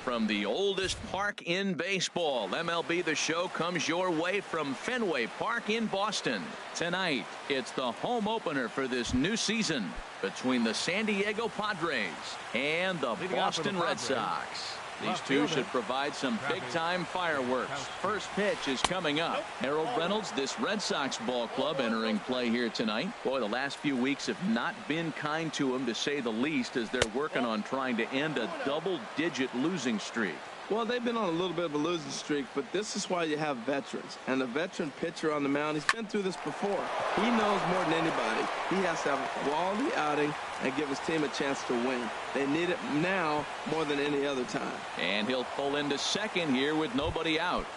From the oldest park in baseball, MLB The Show comes your way from Fenway Park in Boston. Tonight, it's the home opener for this new season between the San Diego Padres and the Boston Red Sox. These two should provide some big-time fireworks. First pitch is coming up. Harold Reynolds, this Red Sox ball club, entering play here tonight. Boy, the last few weeks have not been kind to him, to say the least, as they're working on trying to end a double-digit losing streak. Well, they've been on a little bit of a losing streak, but this is why you have veterans. And a veteran pitcher on the mound, he's been through this before. He knows more than anybody. He has to have a quality outing and give his team a chance to win. They need it now more than any other time. And he'll pull into second here with nobody out.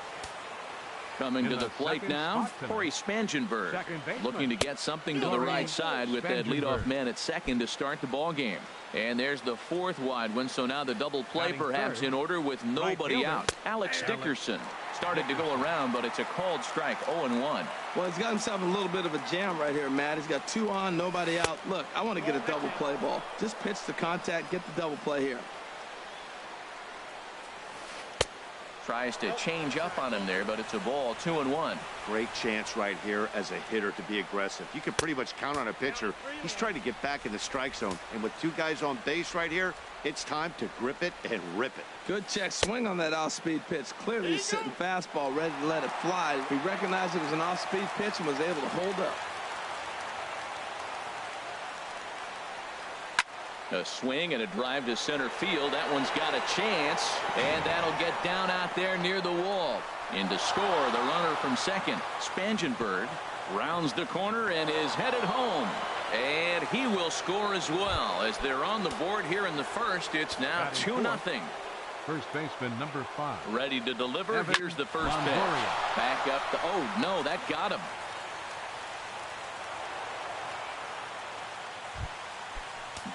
Coming to the plate now, Corey Spangenberg, looking to get something to the right side with that leadoff man at second to start the ball game. And there's the fourth wide one, so now the double play perhaps in order with nobody out. Alex Dickerson started to go around, but it's a called strike, 0-1. Well, he's got himself a little bit of a jam right here, Matt. He's got 2 on, nobody out. Look, I want to get a double play ball. Just pitch the contact, get the double play here. Tries to change up on him there, but it's a ball, 2-1. Great chance right here as a hitter to be aggressive. You can pretty much count on a pitcher. He's trying to get back in the strike zone. And with 2 guys on base right here, it's time to grip it and rip it. Good check swing on that off-speed pitch. Clearly he's sitting fastball, ready to let it fly. He recognized it was an off-speed pitch and was able to hold up. A swing and a drive to center field. That one's got a chance, and that'll get down out there near the wall. In to score, the runner from second. Spangenberg rounds the corner and is headed home. And he will score as well. As they're on the board here in the first, it's now 2-0. First baseman number 5. Ready to deliver. Here's the first pitch. Back up to, oh no, that got him.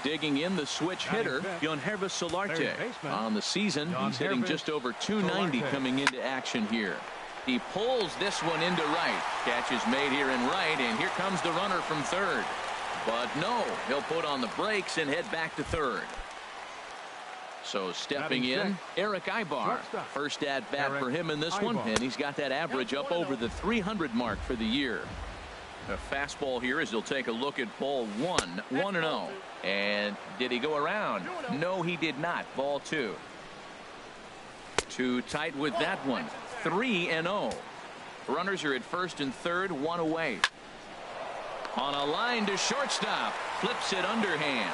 Digging in, the switch hitter, Yonhervis Solarte. On the season, he's hitting just over 290 coming into action here. He pulls this one into right. Catch is made here in right, and here comes the runner from third. But no, he'll put on the brakes and head back to third. So stepping in, Eric Ibar. First at bat for him in this one, and he's got that average up over the 300 mark for the year. A fastball here as he'll take a look at ball 1, 1-0. And did he go around? No, he did not. Ball 2. Too tight with that one. 3-0. Runners are at first and third, 1 away. On a line to shortstop. Flips it underhand.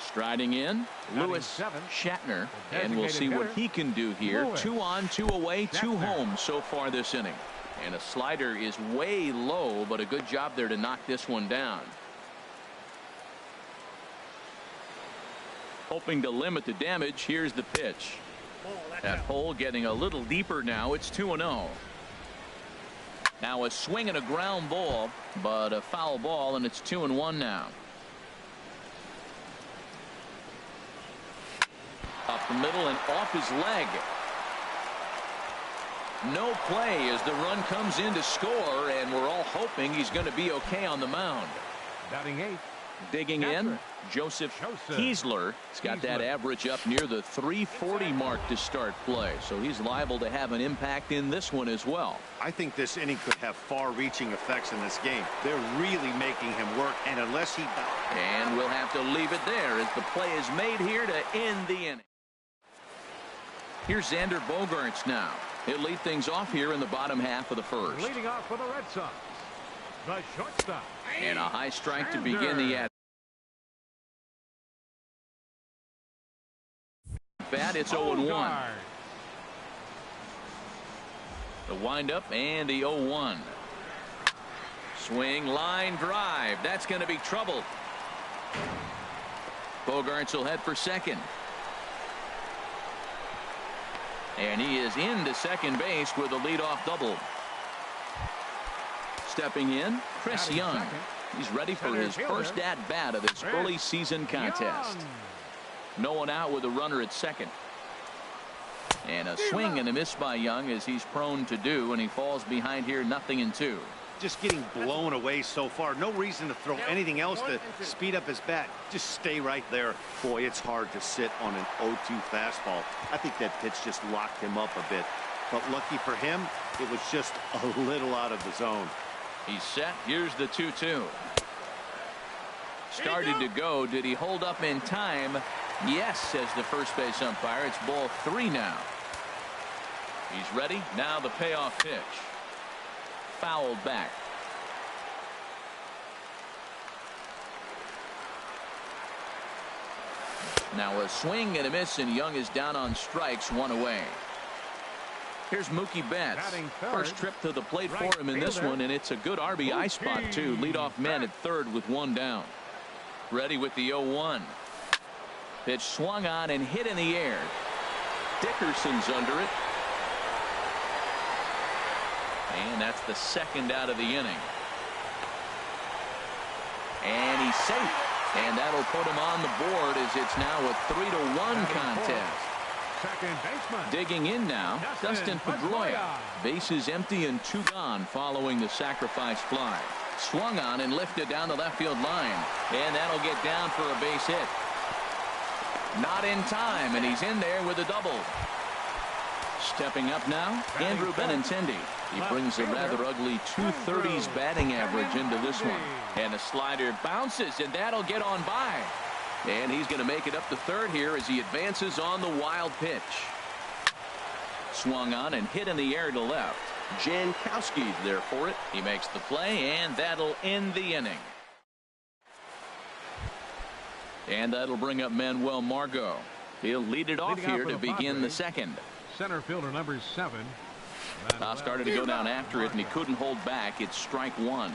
Striding in, Lewis Shatner. And we'll see what he can do here. 2 on, 2 away, 2 home so far this inning. And a slider is way low, but a good job there to knock this one down. Hoping to limit the damage. Here's the pitch. That hole getting a little deeper now. It's 2-0. Now a swing and a ground ball, but a foul ball, and it's 2-1 now. Up the middle and off his leg. No play as the run comes in to score, and we're all hoping he's going to be okay on the mound. Batting 8. Digging in, Joseph Kiesler. He's got that average up near the 340 mark to start play, so he's liable to have an impact in this one as well. I think this inning could have far-reaching effects in this game. They're really making him work, and unless he... And we'll have to leave it there as the play is made here to end the inning. Here's Xander Bogaerts now. He'll lead things off here in the bottom half of the first. Leading off for the Red Sox, the shortstop. And a high strike to begin the at-bat. It's 0-1. The windup and the 0-1. Swing, line drive. That's going to be trouble. Bogaerts will head for second. And he is into second base with a leadoff double. Stepping in, Chris Young. He's ready for his first at-bat of this early season contest. No one out with a runner at second. And a swing and a miss by Young, as he's prone to do, and he falls behind here 0-2. just getting blown away so far. No reason to throw anything else to speed up his bat. Just stay right there. Boy, it's hard to sit on an 0-2 fastball. I think that pitch just locked him up a bit. But lucky for him, it was just a little out of the zone. He's set. Here's the 2-2. Started to go. Did he hold up in time? Yes, says the first base umpire. It's ball 3 now. He's ready. Now the payoff pitch. Fouled back. Now a swing and a miss, and Young is down on strikes, 1 away. Here's Mookie Betts. First trip to the plate for him in this one, and it's a good RBI spot, too. Leadoff man at third with 1 down. Ready with the 0-1. Pitch swung on and hit in the air. Dickerson's under it. And that's the second out of the inning. And he's safe. And that'll put him on the board as it's now a 3-1 contest. Second baseman. Digging in now, Dustin Pedroia. Bases empty and 2 gone following the sacrifice fly. Swung on and lifted down the left field line. And that'll get down for a base hit. Not in time, and he's in there with a double. Stepping up now, Andrew Benintendi. He brings a rather ugly 230s batting average into this one. And a slider bounces, and that'll get on by. And he's going to make it up to third here as he advances on the wild pitch. Swung on and hit in the air to left. Jankowski's there for it. He makes the play, and that'll end the inning. And that'll bring up Manuel Margot. He'll lead it off here to begin the second. Center fielder number 7. Now started to go down after it, and he couldn't hold back. It's strike 1.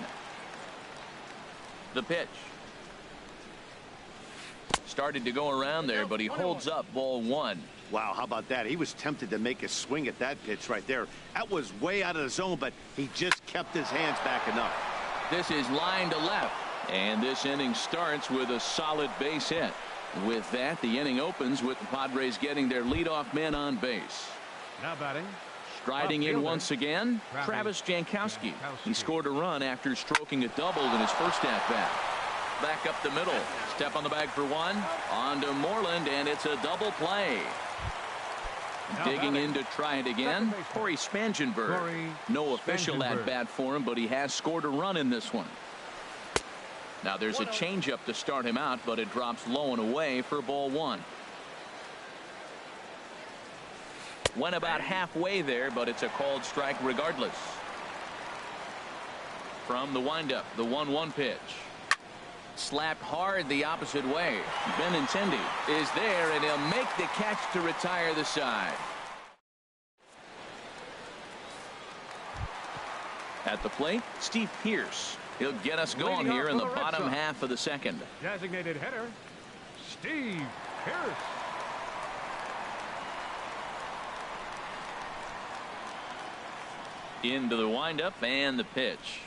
The pitch. Started to go around there, but he holds up, ball 1. Wow, how about that? He was tempted to make a swing at that pitch right there. That was way out of the zone, but he just kept his hands back enough. This is line to left, and this inning starts with a solid base hit. With that, the inning opens with the Padres getting their leadoff man on base. Now batting. Striding in once again, Travis Jankowski. He scored a run after stroking a double in his first at-bat. Back up the middle. Step on the bag for 1. On to Moreland, and it's a double play. Digging in to try it again, Corey Spangenberg. No official at-bat for him, but he has scored a run in this one. Now there's a changeup to start him out, but it drops low and away for ball 1. Went about halfway there, but it's a called strike regardless. From the windup, the 1-1 pitch. Slapped hard the opposite way. Benintendi is there, and he'll make the catch to retire the side. At the plate, Steve Pearce. He'll get us going here in the bottom half of the second. Designated hitter, Steve Pearce. Into the windup and the pitch.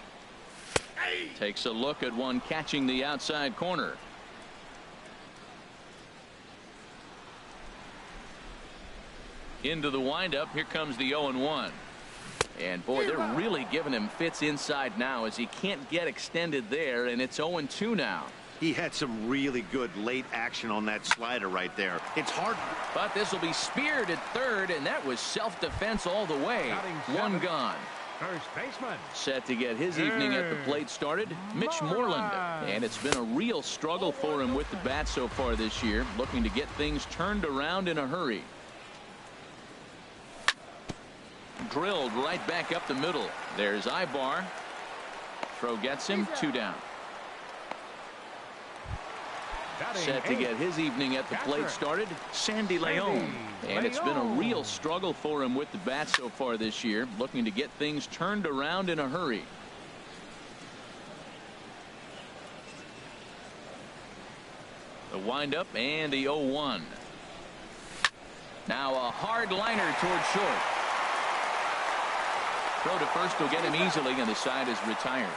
Takes a look at one catching the outside corner. Into the windup. Here comes the 0-1. And boy, they're really giving him fits inside now as he can't get extended there, and it's 0-2 now. He had some really good late action on that slider right there. It's hard. But this will be speared at third, and that was self-defense all the way. 1 gone. First baseman. Set to get his evening at the plate started, Mitch Moreland. And it's been a real struggle for him with the bat so far this year, looking to get things turned around in a hurry. Drilled right back up the middle. There's Ibar. Throw gets him, 2 down. Set to get his evening at the plate started, Sandy Leon. And it's been a real struggle for him with the bat so far this year, looking to get things turned around in a hurry. The windup and the 0-1. Now a hard liner toward short. Throw to first will get him easily, and the side is retired.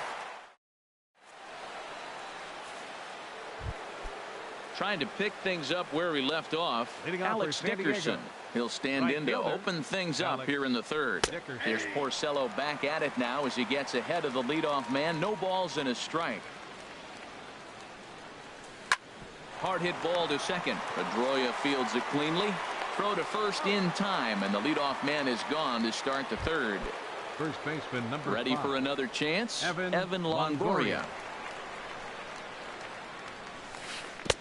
Trying to pick things up where we left off. Alex Dickerson. He'll stand in to open things up here in the third. Here's Porcello back at it now as he gets ahead of the leadoff man. No balls and a strike. Hard hit ball to second. Pedroia fields it cleanly. Throw to first in time, and the leadoff man is gone to start the third. First baseman number Ready 5. for another chance. Evan Longoria.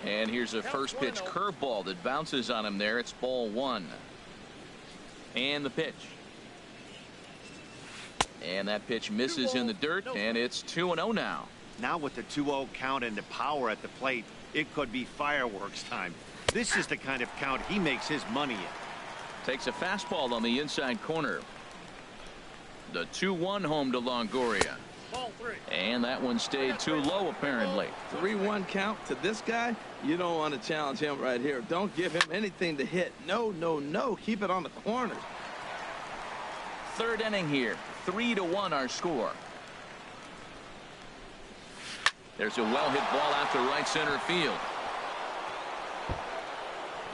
And here's a first pitch curveball that bounces on him there. It's ball 1. And the pitch. And that pitch misses in the dirt, and it's 2-0 now. Now with the 2-0 count and the power at the plate, it could be fireworks time. This is the kind of count he makes his money in. Takes a fastball on the inside corner. The 2-1 home to Longoria. Ball 3. And that one stayed too low apparently. 3-1 count to this guy. You don't want to challenge him right here. Don't give him anything to hit. No, no, no. Keep it on the corners. Third inning here. 3-1 our score. There's a well-hit ball out to right center field.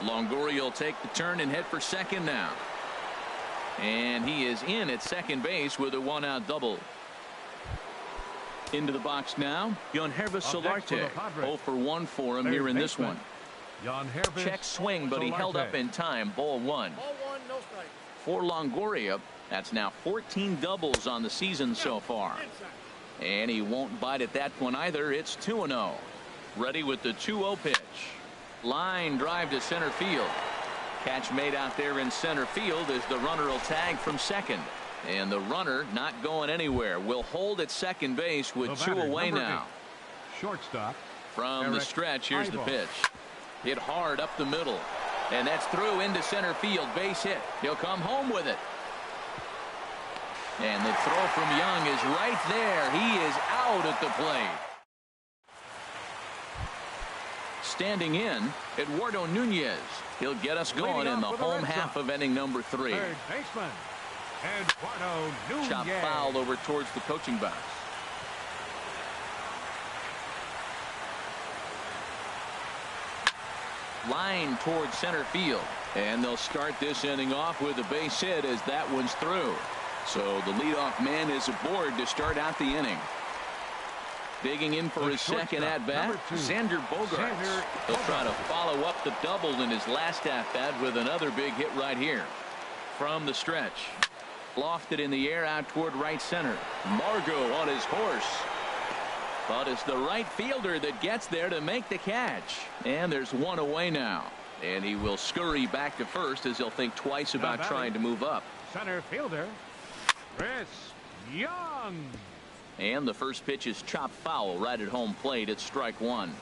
Longoria will take the turn and head for second now. And he is in at second base with a one-out double. Into the box now, Yonhervis Solarte. 0 for 1 for him here in this one. Check swing, but he held up in time. Ball 1. Ball 1, no strike. For Longoria, that's now 14 doubles on the season so far. And he won't bite at that one either. It's 2-0. Ready with the 2-0 pitch. Line drive to center field. Catch made out there in center field as the runner will tag from second. And the runner not going anywhere. Will hold at second base with 2 away now. Shortstop. From the stretch, here's the pitch. Hit hard up the middle. And that's through into center field. Base hit. He'll come home with it. And the throw from Young is right there. He is out at the plate. Standing in, Eduardo Nunez. He'll get us going in the home half of inning number 3. Third baseman, Eduardo Nunez. Chop foul over towards the coaching box. Line towards center field. And they'll start this inning off with a base hit as that one's through. So the leadoff man is aboard to start out the inning. Digging in for his second at-bat, Xander Bogaerts. He'll try to follow up the double in his last at-bat with another big hit right here. From the stretch. Lofted in the air out toward right center. Margot on his horse. But it's the right fielder that gets there to make the catch. And there's 1 away now. And he will scurry back to first as he'll think twice about trying to move up. Center fielder, Chris Young. And the first pitch is chopped foul right at home plate. It's strike 1.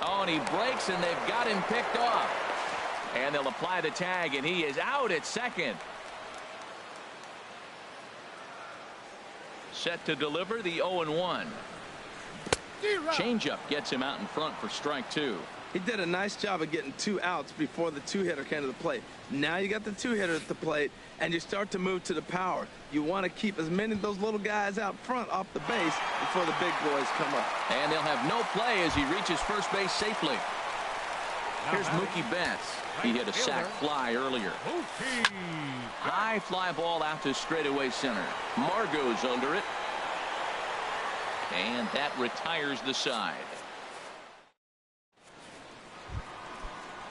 Oh, and he breaks, and they've got him picked off. And they'll apply the tag, and he is out at second. Set to deliver the 0-1. Changeup gets him out in front for strike 2. He did a nice job of getting 2 outs before the 2-hitter came to the plate. Now you got the 2-hitter at the plate, and you start to move to the power. You want to keep as many of those little guys out front off the base before the big boys come up. And they'll have no play as he reaches first base safely. Here's Mookie Betts. He hit a sac fly earlier. High fly ball out to straightaway center. Margot's under it. And that retires the side.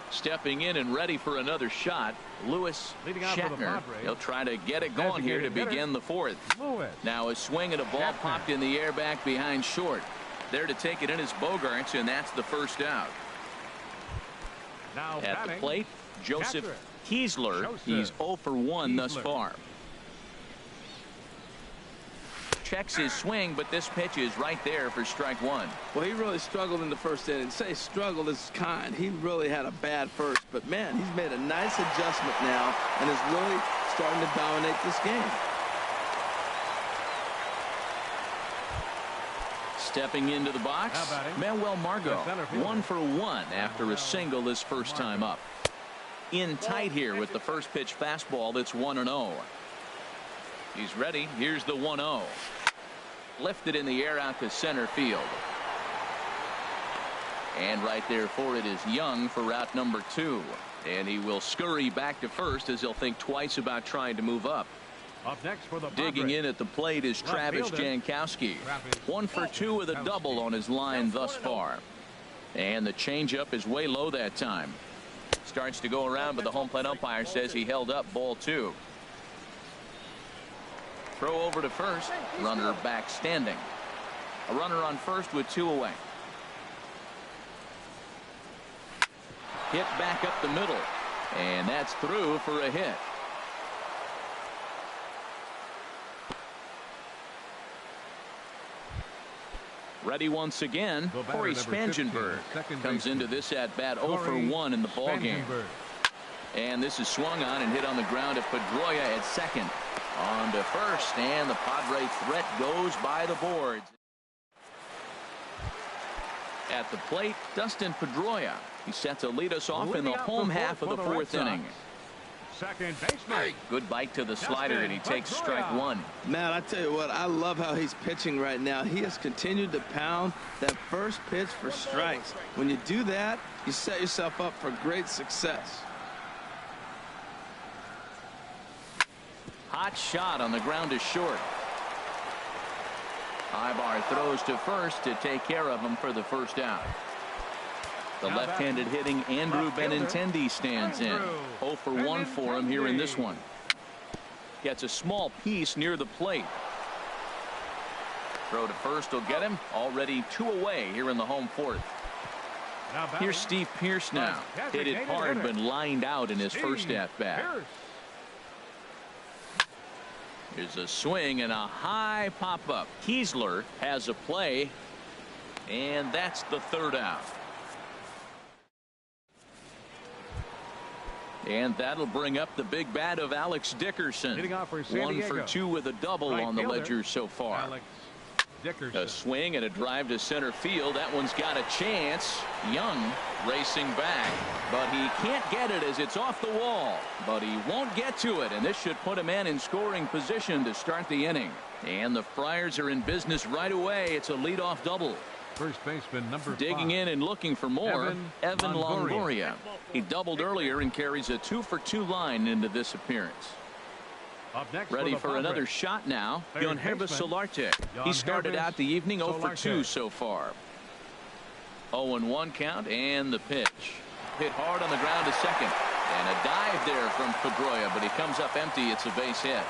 Stepping in and ready for another shot, Lewis Shatner. He'll try to get it going here to begin the 4th. Now a swing and a ball popped in the air back behind short. There to take it in is Bogaerts, and that's the first out. At the plate, Joseph Kiesler. He's 0 for 1 thus far. Checks his swing, but this pitch is right there for strike 1. Well, he really struggled in the first inning. Say struggled is kind. He really had a bad first, but man, he's made a nice adjustment now and is really starting to dominate this game. Stepping into the box, Manuel Margot. 1 for 1 after a single his first time up. In tight here with the first pitch fastball. That's 1-0. He's ready. Here's the 1-0. Lifted in the air out to center field. And right there for it is Young for route number 2. And he will scurry back to first as he'll think twice about trying to move up. Up next for the Digging in at the plate is Travis Jankowski. 1 for 2 with a double on his line thus far. And the changeup is way low that time. Starts to go around, but the home plate umpire says he held up ball 2. Throw over to first. Runner back standing. A runner on first with 2 away. Hit back up the middle. And that's through for a hit. Ready once again, Corey Spangenberg comes into this at bat 0 for 1 in the ball game. And this is swung on and hit on the ground to Pedroia at second. On to first, and the Padre threat goes by the boards. At the plate, Dustin Pedroia. He's set to lead us off in the home half of the 4th inning. Second baseman. Good bite to the slider, and he takes strike 1. Man, I tell you what, I love how he's pitching right now. He has continued to pound that first pitch for strikes. When you do that, you set yourself up for great success. Hot shot on the ground is short. Ibar throws to first to take care of him for the first out. The left-handed hitting Andrew Benintendi stands in. 0 for 1 for him here in this one. Gets a small piece near the plate. Throw to first will get him. Already 2 away here in the home 4th. Here's Steve Pearce now. Hit it hard but lined out in his first at-bat. Here's a swing and a high pop-up. Kiesler has a play, and that's the 3rd out. And that'll bring up the big bat of Alex Dickerson. 1 for 2 with a double on the ledger so far. A swing and a drive to center field. That one's got a chance. Young racing back, but he can't get it as it's off the wall. But he won't get to it, and this should put a man in scoring position to start the inning. And the Friars are in business right away. It's a leadoff double. First baseman number 5. Digging in and looking for more, Evan Longoria. He doubled earlier and carries a 2 for 2 line into this appearance. Up next ready for another shot now. Yonhervis Solarte. He started out the evening 0 for 2 so far. 0-1 count, and the pitch. Hit hard on the ground to second. And a dive there from Pedroia, but he comes up empty. It's a base hit.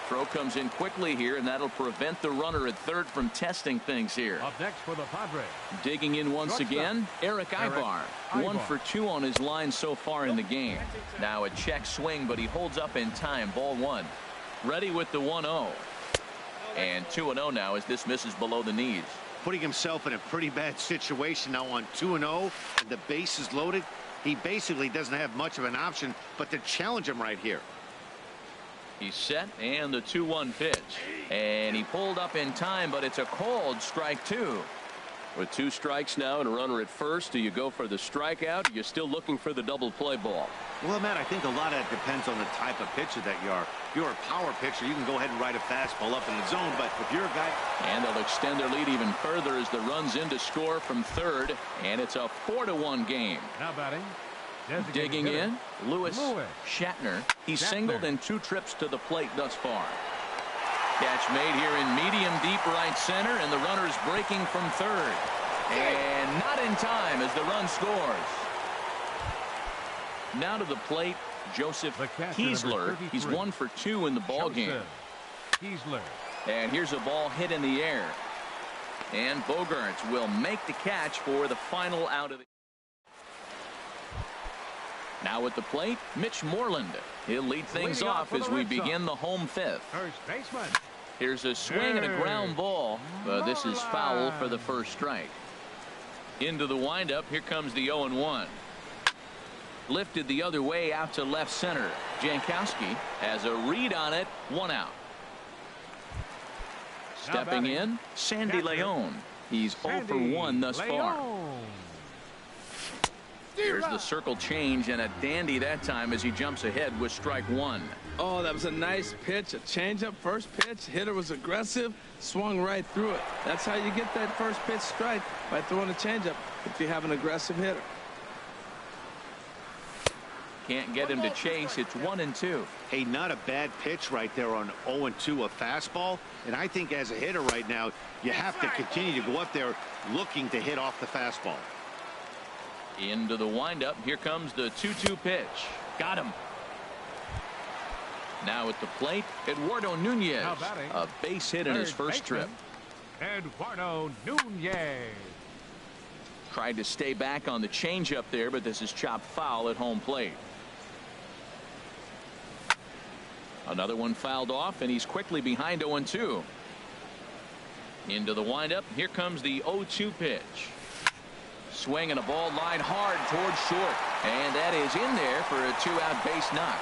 Throw comes in quickly here, and that'll prevent the runner at third from testing things here. Up next for the Padres. Digging in once again, Eric Ibar. 1 for 2 on his line so far in the game. Now a check swing, but he holds up in time. Ball 1. Ready with the 1-0. And 2-0 now as this misses below the knees. Putting himself in a pretty bad situation now on 2-0, and the base is loaded. He basically doesn't have much of an option but to challenge him right here. He's set, and the 2-1 pitch. And he pulled up in time, but it's a called strike 2. With 2 strikes now and a runner at first, do you go for the strikeout? You're still looking for the double play ball. Well, Matt, I think a lot of it depends on the type of pitcher that you are. If you're a power pitcher, you can go ahead and ride a fastball up in the zone, but if you're a guy... And they'll extend their lead even further as the run's in to score from third, and it's a 4-1 game. Now batting. Digging in, Lewis Shatner. He's singled in 2 trips to the plate thus far. Catch made here in medium deep right center, and the runner's breaking from third. And not in time as the run scores. Now to the plate, Joseph Kiesler. He's 1 for 2 in the ball game. And here's a ball hit in the air. And Bogaerts will make the catch for the final out of the... Now at the plate, Mitch Moreland. He'll lead things off as we begin the home 5th. First baseman. Here's a swing and a ground ball, but this is foul for the first strike. Into the windup, here comes the 0-1. Lifted the other way out to left center. Jankowski has a read on it, 1 out. Stepping in, Sandy Leon. He's 0 for 1 thus far. Here's the circle change, and a dandy that time as he jumps ahead with strike 1. Oh, that was a nice pitch, a changeup, first pitch. Hitter was aggressive, swung right through it. That's how you get that first pitch strike, by throwing a changeup if you have an aggressive hitter. Can't get him to chase. It's 1-2. Hey, not a bad pitch right there on 0-2, a fastball. And I think as a hitter right now, you have to continue to go up there looking to hit off the fastball. Into the windup. Here comes the 2-2 pitch. Got him. Now at the plate, Eduardo Nunez. A base hit in his first trip. Eduardo Nunez. Tried to stay back on the changeup there, but this is chopped foul at home plate. Another one fouled off, and he's quickly behind 0-2. Into the windup. Here comes the 0-2 pitch. Swing and a ball line hard towards short. And that is in there for a 2-out base knock.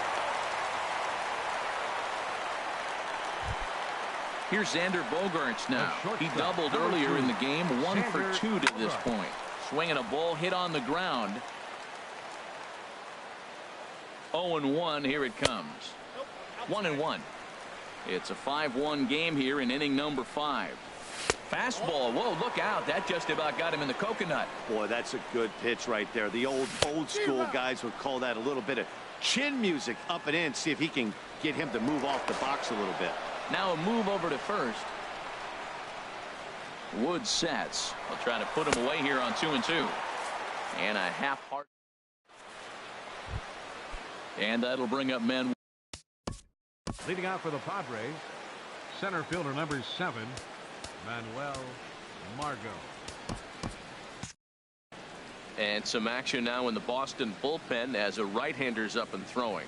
Here's Xander Bogaerts now. He doubled earlier in the game. 1 for 2 to this point. Swinging a ball hit on the ground. 0-1. Here it comes. 1-1. It's a 5-1 game here in inning number 5. Fastball. Whoa, look out. That just about got him in the coconut. Boy, that's a good pitch right there. The old school guys would call that a little bit of chin music up and in. See if he can get him to move off the box a little bit. Now a move over to first. Wood sets. I'll try to put him away here on 2-2. And a half heart. And that'll bring up men. Leading out for the Padres, center fielder number 7, Manuel Margot. And some action now in the Boston bullpen as a right-hander's up and throwing.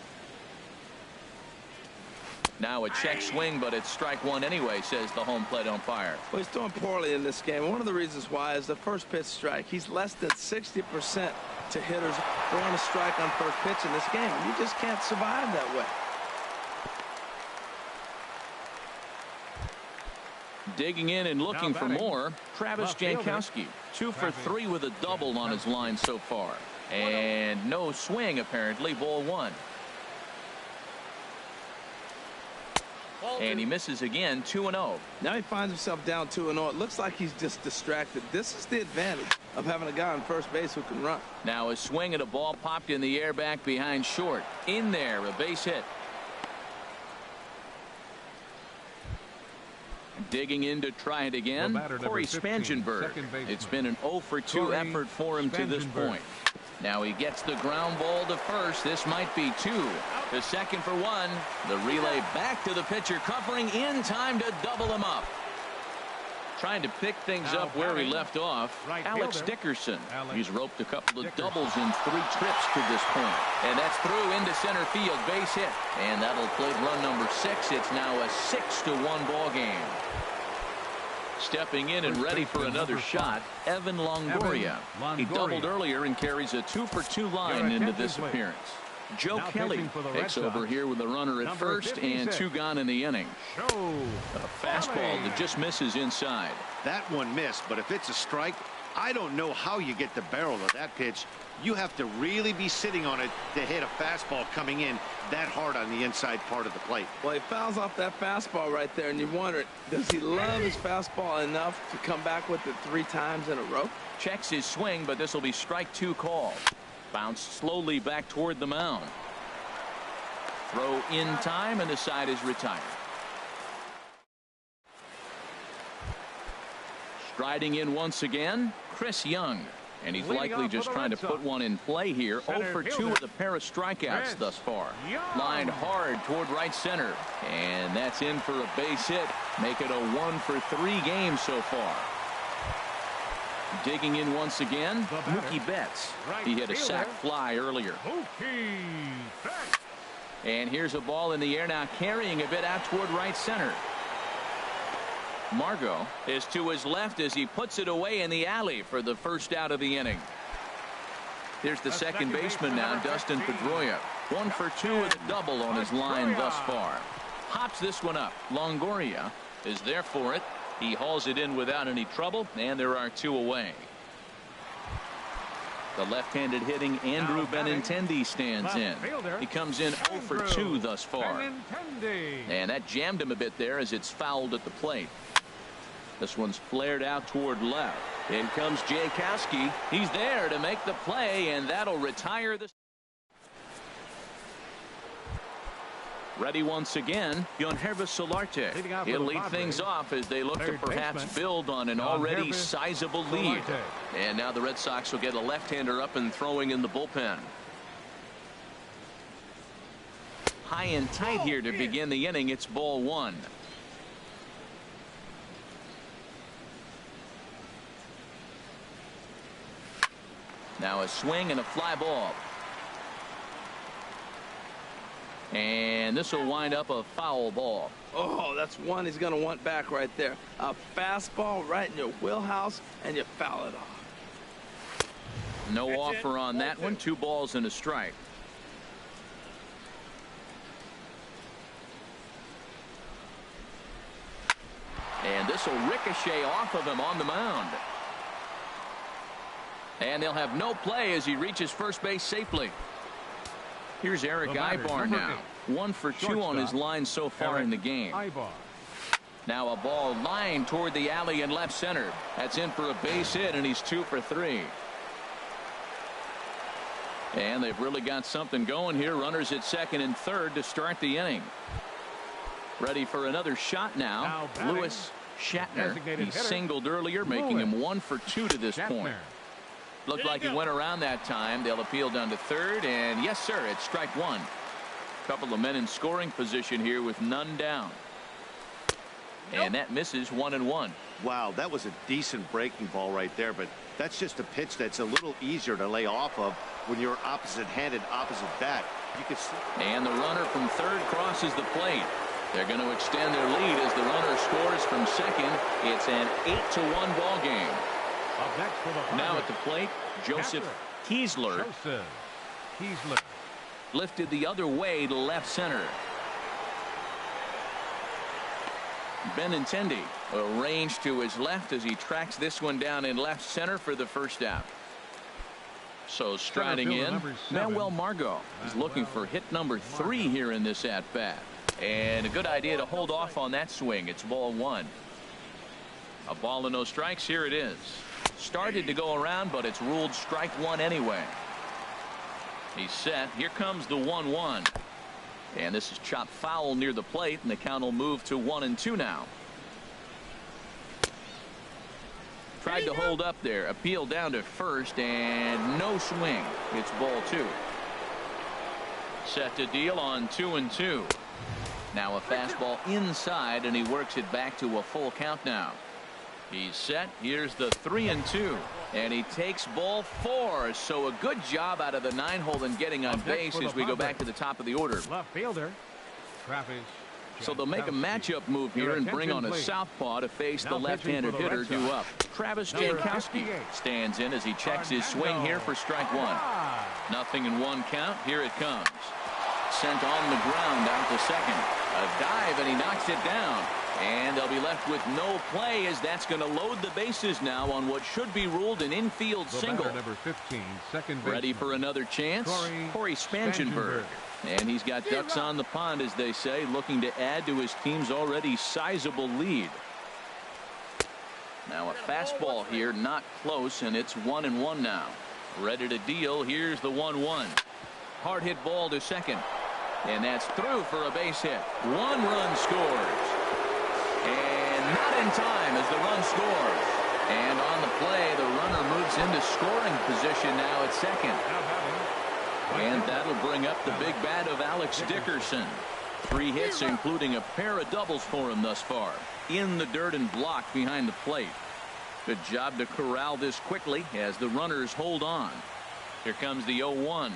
Now a check swing, but it's strike one anyway, says the home plate umpire. Well, he's doing poorly in this game. One of the reasons why is the first pitch strike. He's less than 60% to hitters throwing a strike on first pitch in this game. You just can't survive that way. Digging in and looking for more, Travis Jankowski. 2 for 3 with a double on his line so far. And no swing, apparently. Ball 1. And he misses again. 2-0. Now he finds himself down 2-0. It looks like he's just distracted. This is the advantage of having a guy on first base who can run. Now a swing and a ball popped in the air back behind short. In there, a base hit. Digging in to try it again, Corey Spangenberg. It's been an 0 for 2 effort for him to this point. Now he gets the ground ball to first. This might be 2. To second for 1. The relay back to the pitcher, covering in time to double him up. Trying to pick things up where he left off. Alex Dickerson. He's roped a couple of doubles in 3 trips to this point. And that's through into center field. Base hit. And that'll plate run number 6. It's now a 6-1 ball game. Stepping in and ready for another shot, Evan Longoria. He doubled earlier and carries a 2 for 2 line into this appearance. Joe Kelly takes over here with a runner at first and 2 gone in the inning. A fastball that just misses inside. That one missed, but if it's a strike, I don't know how you get the barrel of that pitch. You have to really be sitting on it to hit a fastball coming in that hard on the inside part of the plate. Well, he fouls off that fastball right there, and you wonder, does he love his fastball enough to come back with it 3 times in a row? Checks his swing, but this will be strike 2 called. Bounced slowly back toward the mound. Throw in time, and the side is retired. Striding in once again, Chris Young. And he's likely just trying to put one in play here. 0 for 2 with a pair of strikeouts thus far. Lined hard toward right center. And that's in for a base hit. Make it a 1 for 3 game so far. Digging in once again, Mookie Betts. He hit a sac fly earlier. And here's a ball in the air now, carrying a bit out toward right center. Margot is to his left as he puts it away in the alley for the first out of the inning. Here's the second baseman now, Dustin Pedroia. 1 for 2 with a double on his line thus far. Hops this one up. Longoria is there for it. He hauls it in without any trouble, and there are 2 away. The left-handed hitting Andrew Benintendi stands in. He comes in 0 for 2 thus far. And that jammed him a bit there as it's fouled at the plate. This one's flared out toward left. In comes Jankowski. He's there to make the play, and that'll retire the. Ready once again, Hervé Solarte. He'll lead things off as they look to perhaps build on an already sizable lead. And now the Red Sox will get a left-hander up and throwing in the bullpen. High and tight here to begin the inning. It's ball 1. Now a swing and a fly ball. And this will wind up a foul ball. Oh, that's one he's going to want back right there. A fastball right in your wheelhouse, and you foul it off. No offer on that one. 2 balls and a strike. And this will ricochet off of him on the mound. And they'll have no play as he reaches first base safely. Here's Eric Ibar now. 1 for 2 on his line so far in the game. Now a ball lined toward the alley in left center. That's in for a base hit, and he's 2 for 3. And they've really got something going here. Runners at second and third to start the inning. Ready for another shot now. Lewis Shatner. He singled earlier, making him 1 for 2 to this point. Looked like he went around that time. They'll appeal down to third, and yes, sir, it's strike 1. Couple of men in scoring position here with none down. And that misses 1-1. Wow, that was a decent breaking ball right there, but that's just a pitch that's a little easier to lay off of when you're opposite-handed, opposite bat. You can see. And the runner from third crosses the plate. They're going to extend their lead as the runner scores from second. It's an 8-1 ball game. Now at the plate, Joseph Kiesler. Lifted the other way to left center. Benintendi arranged to his left as he tracks this one down in left center for the first out. So striding in, Manuel Margot is looking for hit number 3 here in this at-bat. And a good idea to hold off on that swing. It's ball 1. A ball and no strikes. Here it is. Started to go around, but it's ruled strike 1 anyway. He's set. Here comes the 1-1. And this is chopped foul near the plate, and the count will move to 1-2 now. Tried to hold up there. Appeal down to first, and no swing. It's ball 2. Set to deal on 2-2. Now a fastball inside, and he works it back to a full count now. He's set. Here's the 3-2, and he takes ball 4. So a good job out of the 9-hole in getting on base as we go back to the top of the order. Left fielder. So they'll make a matchup move here and bring on a southpaw to face the left-handed hitter due up. Travis Jankowski stands in as he checks his swing here for strike 1. Nothing in 1 count. Here it comes. Sent on the ground out to second. A dive, and he knocks it down. And they'll be left with no play as that's going to load the bases now on what should be ruled an infield single. Number 15, second ready for another chance. Corey Spangenberg. And he's got ducks on the pond, as they say, looking to add to his team's already sizable lead. Now a fastball here, not close, and it's 1-1 now. Ready to deal. Here's the 1-1. Hard hit ball to second. And that's through for a base hit. 1 run scores. And not in time as the run scores. And on the play, the runner moves into scoring position now at second. And that'll bring up the big bat of Alex Dickerson. 3 hits, including a pair of doubles for him thus far. In the dirt and blocked behind the plate. Good job to corral this quickly as the runners hold on. Here comes the 0-1.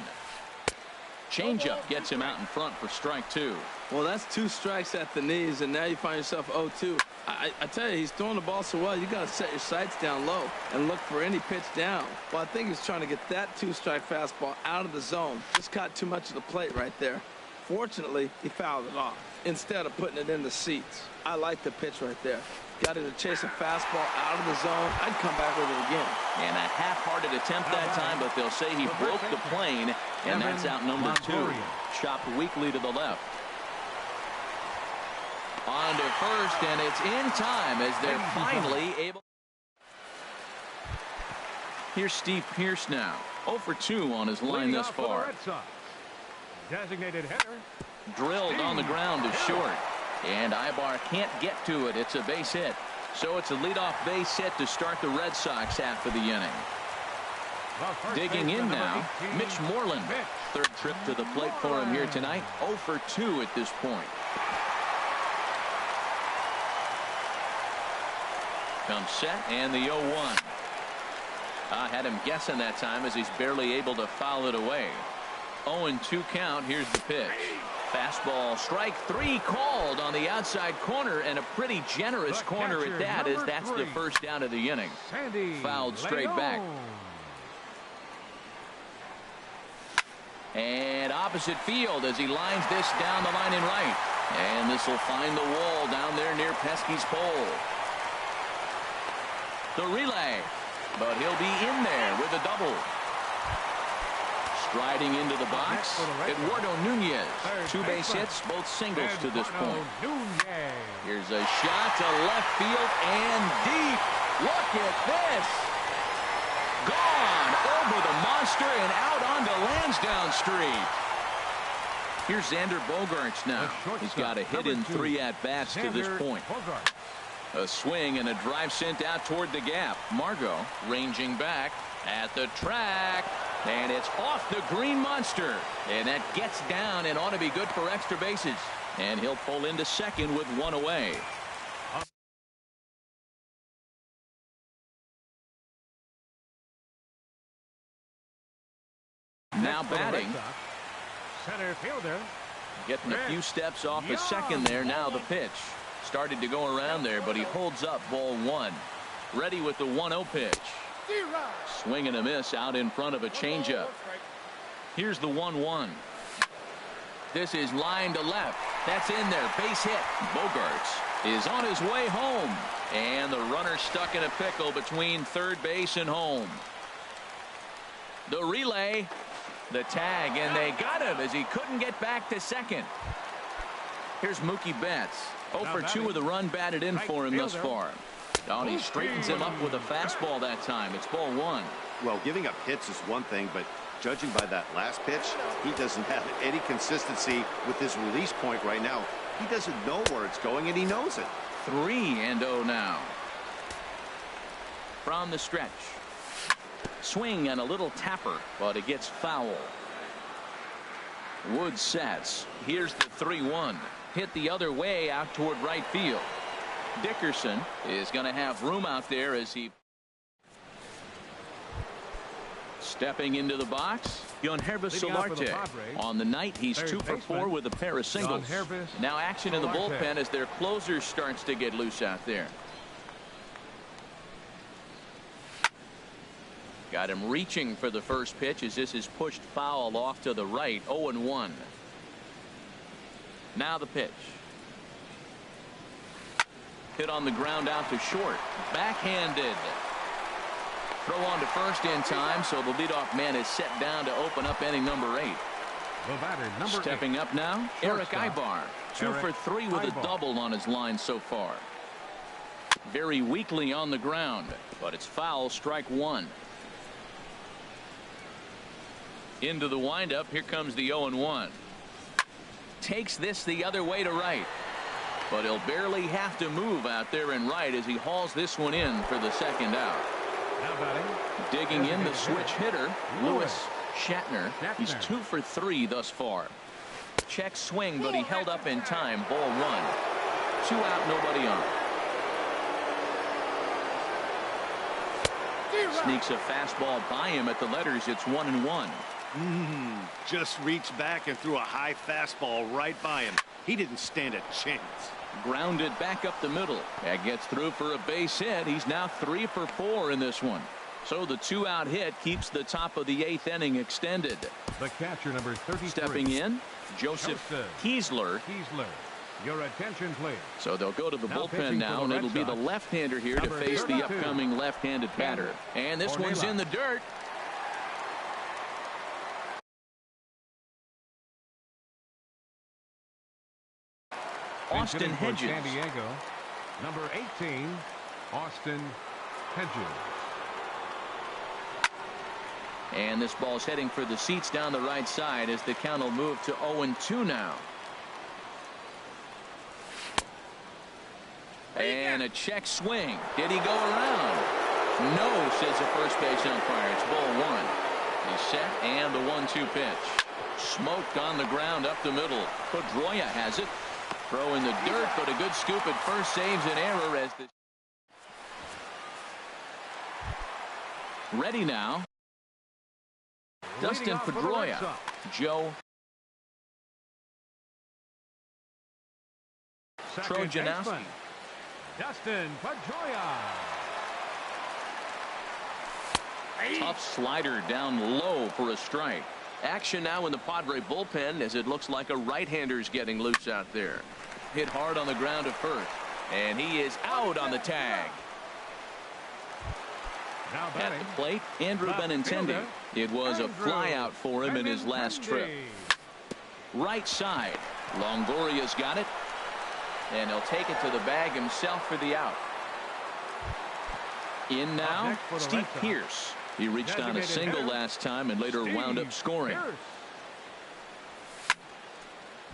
Changeup gets him out in front for strike 2. Well, that's 2 strikes at the knees, and now you find yourself 0-2. I tell you, he's throwing the ball so well, you got to set your sights down low and look for any pitch down. Well, I think he's trying to get that 2-strike fastball out of the zone. Just caught too much of the plate right there. Fortunately, he fouled it off instead of putting it in the seats. I like the pitch right there. got it to chase a fastball out of the zone. I'd come back with it again. And a half-hearted attempt that time, but they'll say he broke the plane, and that's out number 2. Chopped weakly to the left. On to first, and it's in time as they're finally able. Here's Steve Pearce now. 0 for 2 on his line thus far. Designated hitter. Drilled on the ground to short. And Ibar can't get to it. It's a base hit. So it's a leadoff base hit to start the Red Sox half of the inning. Digging in now, Mitch Moreland. Third trip to the plate for him here tonight. 0 for 2 at this point. Comes set and the 0-1. I had him guessing that time as he's barely able to foul it away. 0-2 count. Here's the pitch. Fastball, strike 3 called on the outside corner, and a pretty generous corner at that, as that's the first down of the inning. Fouled straight back. And opposite field as he lines this down the line in right. And this will find the wall down there near Pesky's pole. The relay, but he'll be in there with a double. Striding into the box, Eduardo Nunez. 2 base hits, both singles to this point. Here's a shot to left field and deep. Look at this. Gone over the monster and out onto Lansdowne Street. Here's Xander Bogaerts now. He's got a hit in 3 at-bats to this point. A swing and a drive sent out toward the gap. Margot ranging back at the track. And it's off the green monster. And that gets down and ought to be good for extra bases. And he'll pull into second with 1 away. Now batting. Center fielder. Getting a few steps off the second there. Now the pitch. Started to go around there, but he holds up ball 1. Ready with the 1-0 pitch. Swing and a miss out in front of a changeup. Here's the 1-1. This is line to left. That's in there. Base hit. Bogaerts is on his way home. And the runner stuck in a pickle between third base and home. The relay. The tag. And they got him as he couldn't get back to second. Here's Mookie Betts. 0 for 2 with a run batted in for him thus far. And he straightens him up with a fastball that time. It's ball 1. Well, giving up hits is one thing, but judging by that last pitch, he doesn't have any consistency with his release point right now. He doesn't know where it's going, and he knows it. 3-0 now. From the stretch. Swing and a little tapper, but it gets foul. Wood sets. Here's the 3-1. Hit the other way out toward right field. Dickerson is going to have room out there as he stepping into the box. Hervis Solarte. On the night, he's 2 for 4 with a pair of singles. Now action in the bullpen as their closer starts to get loose out there. Got him reaching for the first pitch as this is pushed foul off to the right. 0-1. Now the pitch. Hit on the ground out to short. Backhanded. Throw on to first in time, so the leadoff man is set down to open up inning number 8. Stepping up now, Eric Ibar. 2 for 3 with a double on his line so far. Very weakly on the ground, but it's foul. Strike 1. Into the windup. Here comes the 0-1. Takes this the other way to right. But he'll barely have to move out there in right as he hauls this one in for the second out. Digging in the switch hitter, Lewis Shatner. He's 2 for 3 thus far. Check swing, but he held up in time. Ball 1. 2 out, nobody on. Sneaks a fastball by him at the letters. It's 1-1. Just reached back and threw a high fastball right by him. He didn't stand a chance. Grounded back up the middle. That gets through for a base hit. He's now 3 for 4 in this one. So the 2-out hit keeps the top of the 8th inning extended. The catcher, number 33. Stepping in, Joseph Kiesler. Your attention, please. So they'll go to the bullpen pitching now, for and the it'll Red be the Sox, left-hander here to number face the 32, upcoming left-handed batter. And this one's in the dirt. Austin Hedges. San Diego, number 18, Austin Hedges. And this ball's heading for the seats down the right side as the count will move to 0-2 now. And a check swing. Did he go around? No, says the first base umpire. It's ball one. He's set, and the 1-2 pitch. Smoked on the ground up the middle. Pedroia has it. Throw in the dirt, but a good scoop at first saves an error as the ready now. Dustin Pedroia. Joe Trojanowski. Dustin Pedroia. Tough slider down low for a strike. Action now in the Padre bullpen as it looks like a right-hander's getting loose out there. Hit hard on the ground at first, and he is out on the tag. At the plate, Andrew Benintendi. It was a flyout for him in his last trip. Right side, Longoria's got it, and he'll take it to the bag himself for the out. In now, Steve Pearce. He reached on a single last time and later wound up scoring.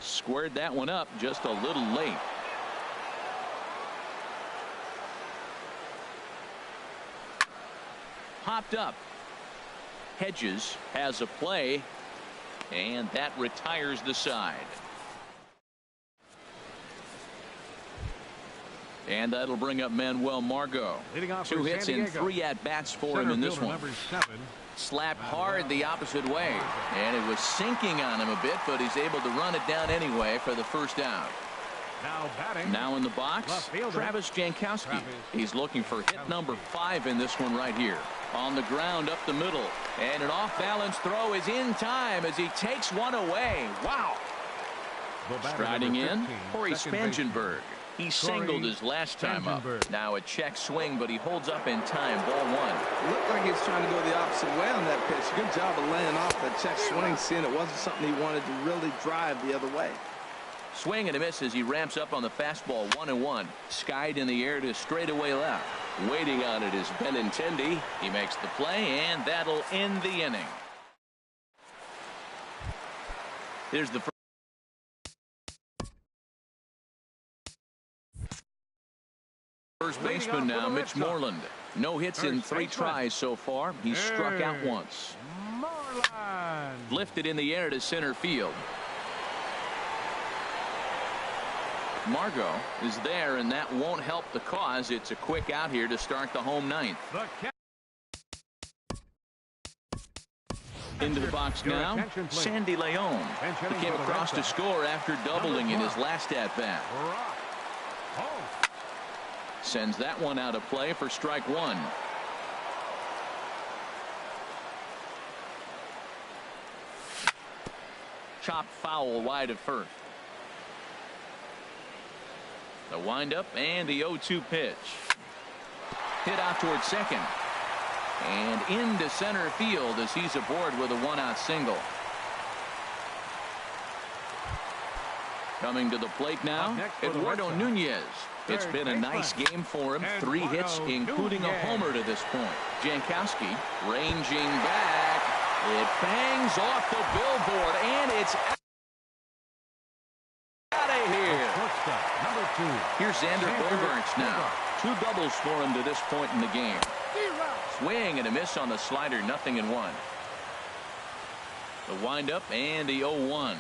Squared that one up just a little late. Popped up. Hedges has a play, and that retires the side. And that'll bring up Manuel Margot. 2 hits in 3 at-bats for him in this one. Slapped hard the opposite way, and it was sinking on him a bit, but he's able to run it down anyway for the first out. Now in the box, Travis Jankowski. He's looking for hit number 5 in this one right here. On the ground up the middle, and an off-balance throw is in time as he takes one away. Wow. Striding in, Corey Spangenberg. He singled his last time up. Now a check swing, but he holds up in time. Ball one. Looked like he was trying to go the opposite way on that pitch. Good job of laying off that check swing, seeing it wasn't something he wanted to really drive the other way. Swing and a miss as he ramps up on the fastball. 1-1. Skied in the air to straightaway left. Waiting on it is Benintendi. He makes the play, and that'll end the inning. Here's the first baseman now, Mitch Moreland. No hits in 3 tries so far. He's struck out once. Lifted in the air to center field. Margot is there, and that won't help the cause. It's a quick out here to start the home ninth. Into the box now, Sandy Leon. He came across to score after doubling in his last at-bat. Sends that one out of play for strike one. Chopped foul wide of first. The windup and the 0-2 pitch. Hit out towards second. And into center field as he's aboard with a 1-out single. Coming to the plate now, Eduardo Nunez. It's been a nice game for him. 3 hits, including a homer to this point. Jankowski ranging back. It bangs off the billboard, and it's out of here. Here's Xander Bogaerts now. 2 doubles for him to this point in the game. Swing and a miss on the slider, 0-1. The windup and the 0-1.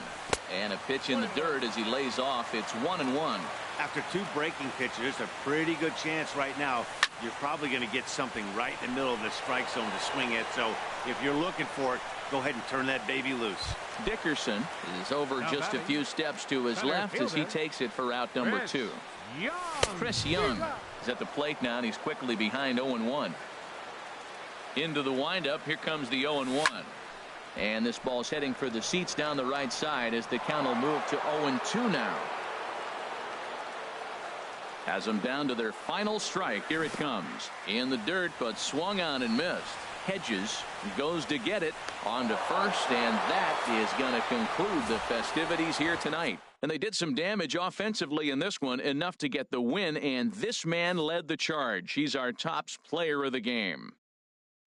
And a pitch in the dirt as he lays off. It's 1-1. After 2 breaking pitches, there's a pretty good chance right now you're probably going to get something right in the middle of the strike zone to swing at. So if you're looking for it, go ahead and turn that baby loose. Dickerson is over just a few steps to his left as he takes it for out number 2. Chris Young is at the plate now, and he's quickly behind 0-1. Into the windup. Here comes the 0-1. And this ball's heading for the seats down the right side as the count will move to 0-2 now. Has them down to their final strike. Here it comes. In the dirt, but swung on and missed. Hedges goes to get it on to first, and that is going to conclude the festivities here tonight. And they did some damage offensively in this one, enough to get the win, and this man led the charge. He's our top player of the game.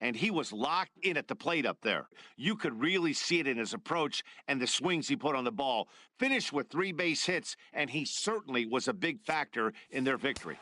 And he was locked in at the plate up there. You could really see it in his approach and the swings he put on the ball. Finished with 3 base hits, and he certainly was a big factor in their victory.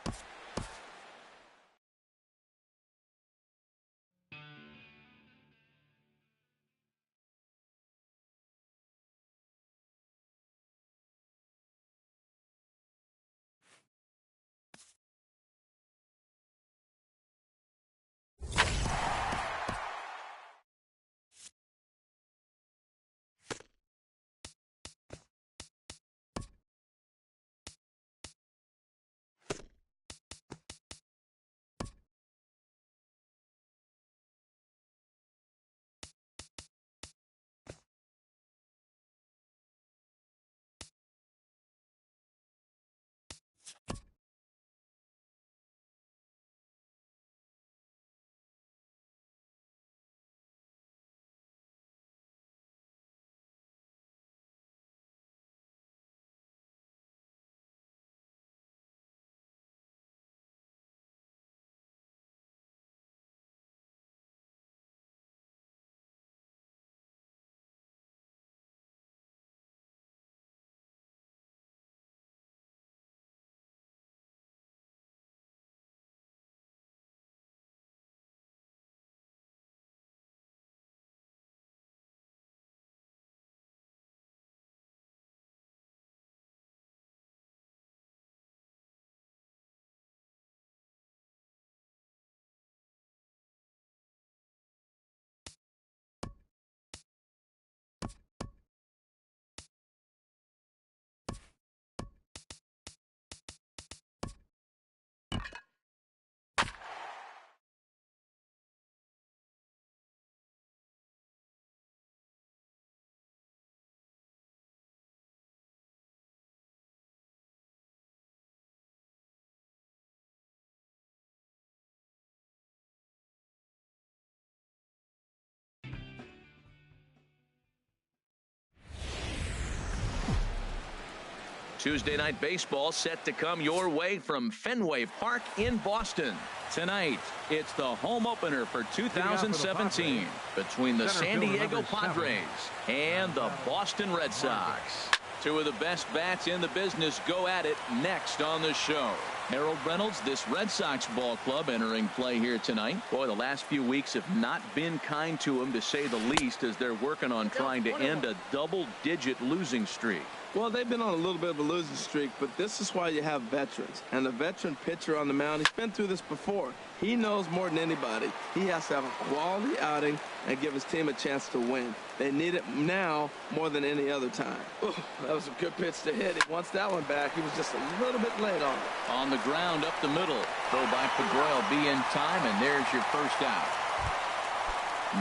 Tuesday night baseball set to come your way from Fenway Park in Boston. Tonight, it's the home opener for 2017 between the San Diego Padres and the Boston Red Sox. Two of the best bats in the business go at it next on the show. Harold Reynolds, this Red Sox ball club entering play here tonight. Boy, the last few weeks have not been kind to them, to say the least, as they're working on trying to end a double-digit losing streak. Well, they've been on a little bit of a losing streak, but this is why you have veterans. And a veteran pitcher on the mound, he's been through this before. He knows more than anybody. He has to have a quality outing and give his team a chance to win. They need it now more than any other time. Ooh, that was a good pitch to hit. He wants that one back. He was just a little bit late on it. On the ground up the middle. Throw by Pedroia will be in time, and there's your first out.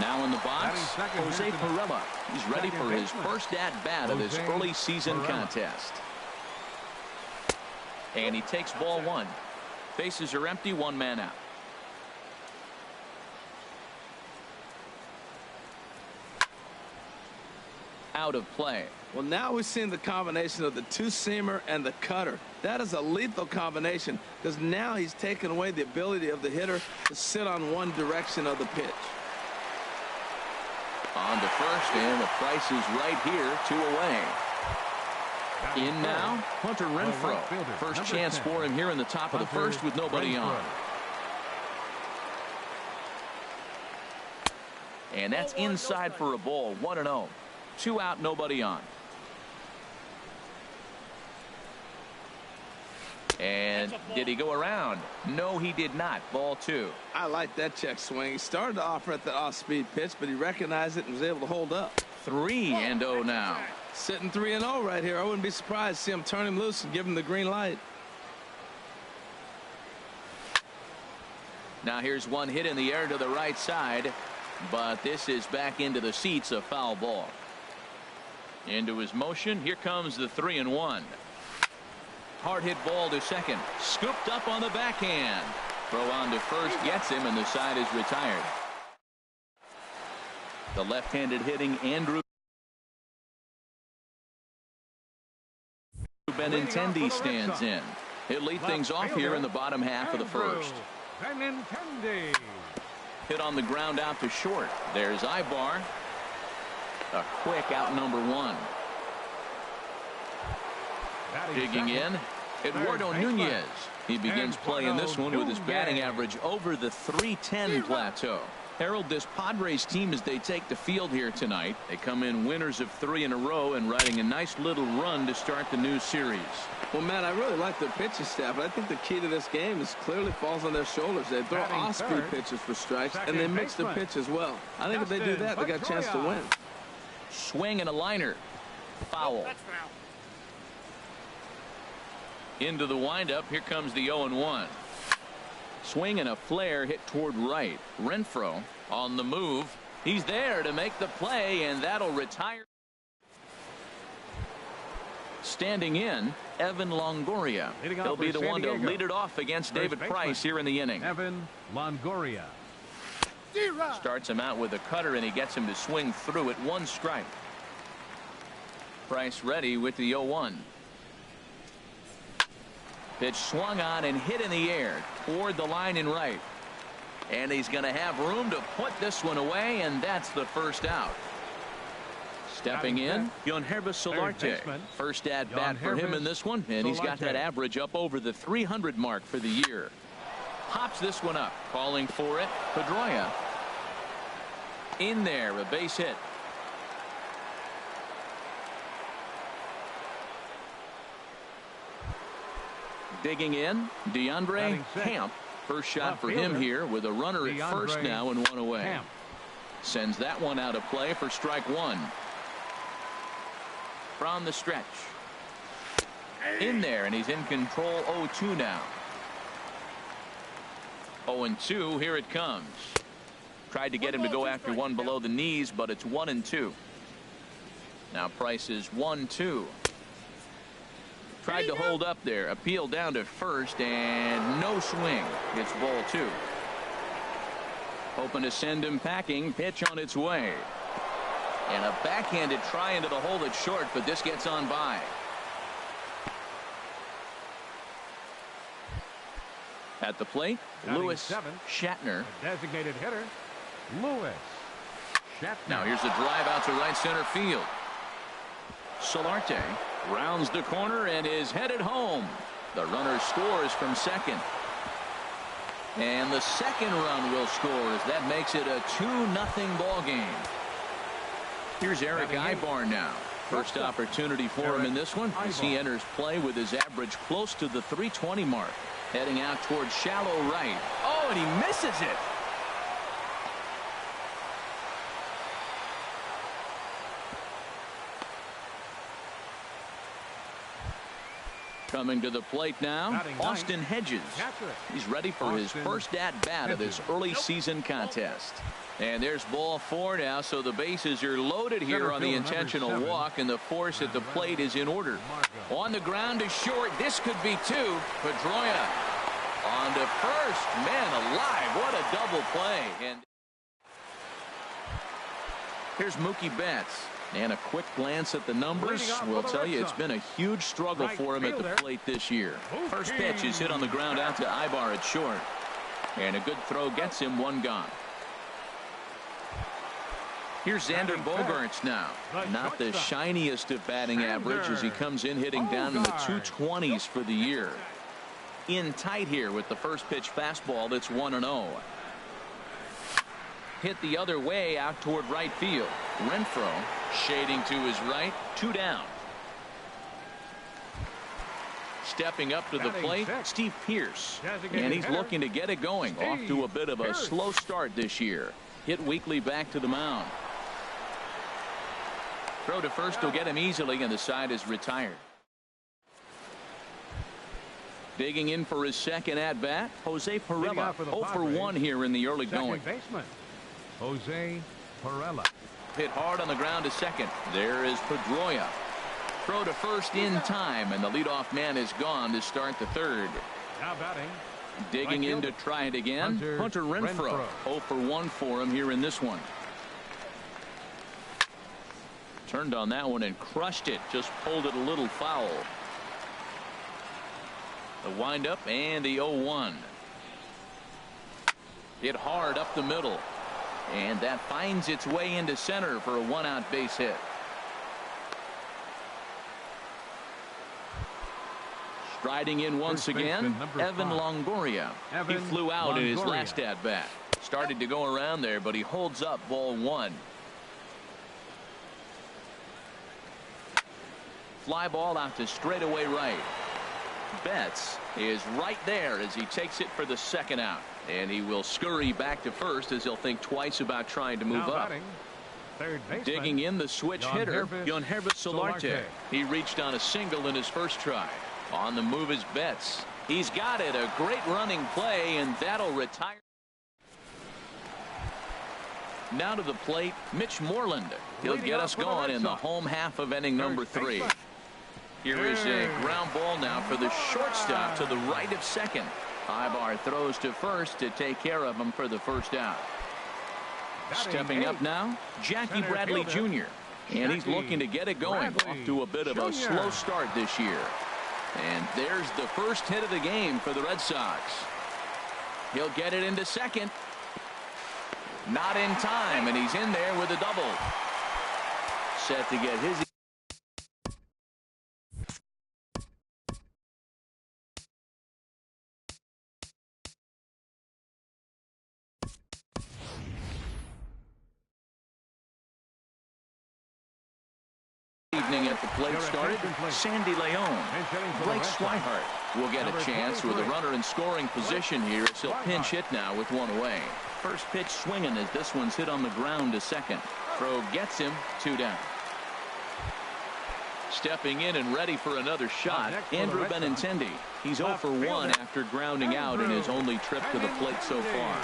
Now in the box, Jose Pirela. He's ready for his first at-bat of this early season contest. And he takes ball one. Bases are empty, one man out. Out of play. Well, now we've seen the combination of the two-seamer and the cutter. That is a lethal combination, because now he's taken away the ability of the hitter to sit on one direction of the pitch. On to first, and the price is right here, 2 away. In now, Hunter Renfroe. First chance for him here in the top of the first with nobody on. And that's inside for a ball, 1-0. 2 out, nobody on. And did he go around? No, he did not. Ball 2. I like that check swing. He started to offer at the off-speed pitch, but he recognized it and was able to hold up. 3-0 now. Sitting 3-0 right here. I wouldn't be surprised to see him turn him loose and give him the green light. Now here's one hit in the air to the right side, but this is back into the seats, a foul ball. Into his motion. Here comes the 3-1. Hard hit ball to second. Scooped up on the backhand. Throw on to first gets him, and the side is retired. The left-handed hitting Andrew Benintendi stands in. He'll lead things off here in the bottom half of the first. Benintendi. Hit on the ground out to short. There's Ibar. A quick out number one. Digging in, Eduardo Nunez. He begins playing this one with his batting average over the .310 plateau. Harold, this Padres team, as they take the field here tonight, they come in winners of 3 in a row and riding a nice little run to start the new series. Well, Matt, I really like their pitching staff, but I think the key to this game is clearly falls on their shoulders. They throw off-speed pitches for strikes, and they mix the pitch as well. I think if they do that, they got a chance to win. Swing and a liner. Foul. Into the windup. Here comes the 0-1. Swing and a flare hit toward right. Renfroe on the move. He's there to make the play, and that'll retire. Standing in, Evan Longoria. He'll be the one to lead it off against David Price here in the inning. Evan Longoria. Starts him out with a cutter, and he gets him to swing through it. 1 strike. Price ready with the 0-1. Pitch swung on and hit in the air toward the line in right. And he's going to have room to put this one away, and that's the first out. Stepping in, Yohanribus Solarte. First at bat for him in this one, and he's got that average up over the 300 mark for the year. Pops this one up, calling for it. Pedroia in there, a base hit. Digging in, DeAndre Camp. First shot for him here with a runner at first now and 1 away. Sends that one out of play for strike 1. From the stretch. In there, and he's in control. 0-2 now. 0-2. Here it comes. Tried to get him to go after one below the knees, but it's 1-2. Now Price is 1-2. Tried to hold up there. Appeal down to first, and no swing. It's ball 2. Hoping to send him packing. Pitch on its way. And a backhanded try into the hole that's short, but this gets on by. At the plate, Lewis Shatner. Designated hitter, Lewis Shatner. Now here's the drive out to right center field. Solarte rounds the corner and is headed home. The runner scores from second. And the second run will score as that makes it a 2-0 ball game. Here's Eric Ibar now. First opportunity for him in this one as he enters play with his average close to the 320 mark. Heading out towards shallow right. Oh, and he misses it. Coming to the plate now, Austin Hedges. He's ready for his first at-bat of this early season contest. And there's ball 4 now, so the bases are loaded here on the intentional walk, and the force at the plate is in order. On the ground to short. This could be 2. Pedroia on to first. Man alive, what a double play. And here's Mookie Betts. And a quick glance at the numbers will tell you it's been a huge struggle for him at the plate this year. First pitch is hit on the ground out to Ibar at short. And a good throw gets him 1 gone. Here's Xander Bogaerts now. Not the shiniest of batting average as he comes in hitting down in the 220s for the year. In tight here with the first pitch fastball that's 1-0. Hit the other way out toward right field. Renfroe shading to his right. 2 down. Stepping up to the plate, Steve Pearce. And he's looking to get it going. Off to a bit of a slow start this year. Hit weekly back to the mound. Throw to first will get him easily, and the side is retired. Digging in for his second at-bat, Jose Pirela. 0 for 1 here in the early going. Jose Pirela. Hit hard on the ground to second. There is Pedroia. Throw to first in time, and the leadoff man is gone to start the third. Now batting. Digging in to try it again. Hunter Renfroe. 0 for 1 for him here in this one. Turned on that one and crushed it. Just pulled it a little foul. The windup and the 0-1. Hit hard up the middle. And that finds its way into center for a one-out base hit. Striding in once again, Evan Longoria. He flew out in his last at-bat. Started to go around there, but he holds up ball one. Fly ball out to straightaway right. Betts is right there as he takes it for the second out. And he will scurry back to first as he'll think twice about trying to move up. Digging in the switch hitter, Yonhervis Solarte. He reached on a single in his first try. On the move is Betts. He's got it. A great running play, and that'll retire. Now to the plate, Mitch Moreland. He'll get us going in the home half of inning number 3. Here is a ground ball now for the shortstop to the right of second. Ibar throws to first to take care of him for the first out. Stepping up now, Jackie Bradley Jr. And he's looking to get it going. Off to a bit of a slow start this year. And there's the first hit of the game for the Red Sox. He'll get it into second. Not in time, and he's in there with a double. Set to get his. Evening at the plate started. Sandy Leon. Blake Swihart will get a chance with a runner in scoring position here as he'll pinch hit now with one away. First pitch swinging as this one's hit on the ground to second. Throw gets him, 2 down. Stepping in and ready for another shot, Andrew Benintendi. He's 0 for 1 after grounding out in his only trip to the plate so far.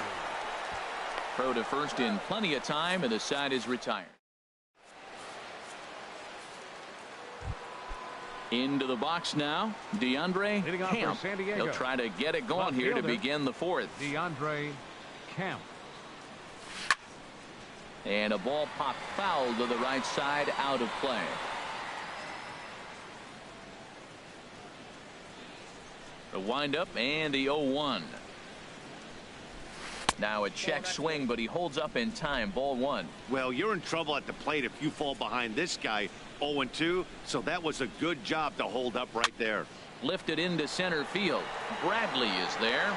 Throw to first in plenty of time, and the side is retired. Into the box now, DeAndre Camp. He'll try to get it going here to begin the fourth. DeAndre Camp. And a ball popped foul to the right side, out of play. The windup and the 0-1. Now a check swing, but he holds up in time. Ball 1. Well, you're in trouble at the plate if you fall behind this guy. 0-2, so that was a good job to hold up right there. Lifted into center field. Bradley is there.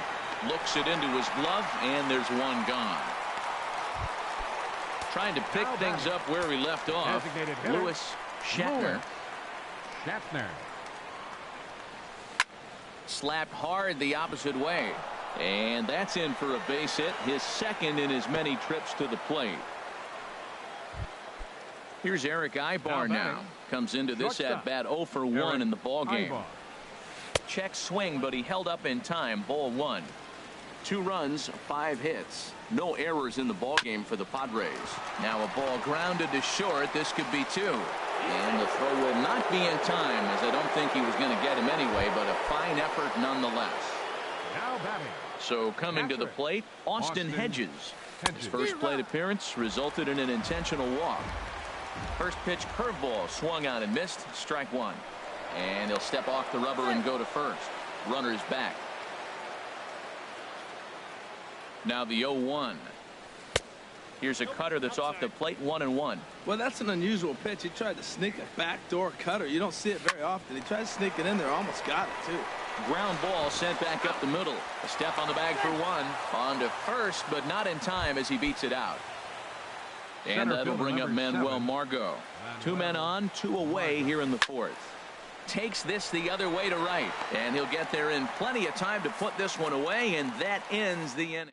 Looks it into his glove, and there's one gone. Trying to pick things up where we left off. Lewis Shatner. Slapped hard the opposite way. And that's in for a base hit. His second in as many trips to the plate. Here's Eric Ibar now. Comes into this at-bat 0 for 1 in the ballgame. Check swing, but he held up in time. Ball 1. 2 runs, 5 hits. No errors in the ballgame for the Padres. Now a ball grounded to short. This could be 2. And the throw will not be in time, as I don't think he was going to get him anyway, but a fine effort nonetheless. So coming to the plate, Austin Hedges. His first plate appearance resulted in an intentional walk. First pitch curveball swung on and missed. Strike 1. And he'll step off the rubber and go to first. Runner's back. Now the 0-1. Here's a cutter that's off the plate. 1-1. Well, that's an unusual pitch. He tried to sneak a backdoor cutter. You don't see it very often. He tried to sneak it in there. Almost got it, too. Ground ball sent back up the middle. A step on the bag for 1. On to first, but not in time as he beats it out. And that'll bring up Manuel Margot. 2 men on, 2 away here in the fourth. Takes this the other way to right. And he'll get there in plenty of time to put this one away, and that ends the inning.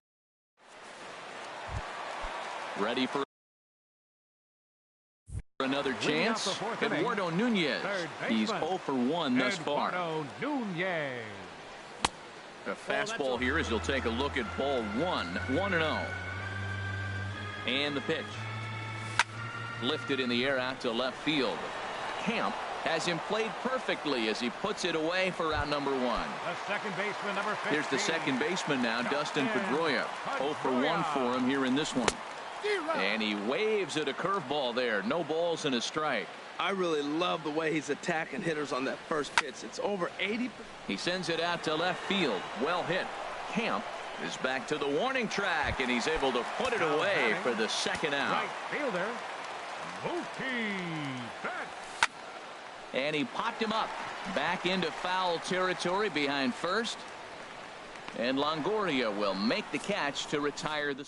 Ready for another chance. Eduardo Nunez. He's 0 for 1 thus far. A fastball here as he'll take a look at ball 1. 1-0. And the pitch. Lifted in the air out to left field. Camp has him played perfectly as he puts it away for out number 1. The second baseman, number 15. Here's the second baseman now, Dustin Pedroia. 0 for 1 for him here in this one. And he waves at a curveball there. No balls and a strike. I really love the way he's attacking hitters on that first pitch. It's over 80%. He sends it out to left field. Well hit. Camp is back to the warning track, and he's able to put it away for the second out. Right fielder, Mookie Betts. And he popped him up back into foul territory behind first. And Longoria will make the catch to retire the.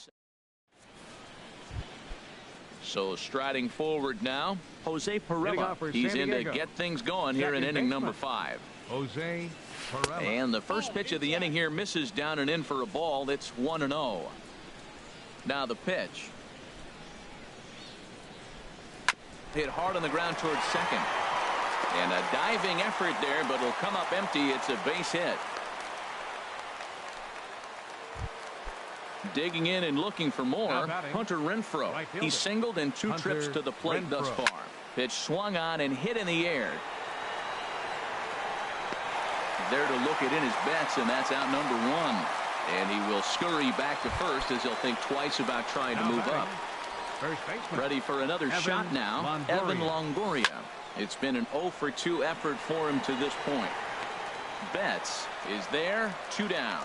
So striding forward now, Jose Perella. He's in to get things going here in inning number 5. Jose Perella. And the first pitch of the inning here misses down and in for a ball. It's 1-0. Now the pitch. Hit hard on the ground towards second. And a diving effort there, but it'll come up empty. It's a base hit. Digging in and looking for more, Hunter Renfroe. He singled in 2 trips to the plate thus far. Pitch swung on and hit in the air. There to look it in his Betts, and that's out number 1. And he will scurry back to first as he'll think twice about trying to move up. Ready for another shot now, Evan Longoria. It's been an 0 for 2 effort for him to this point. Betts is there, 2 down.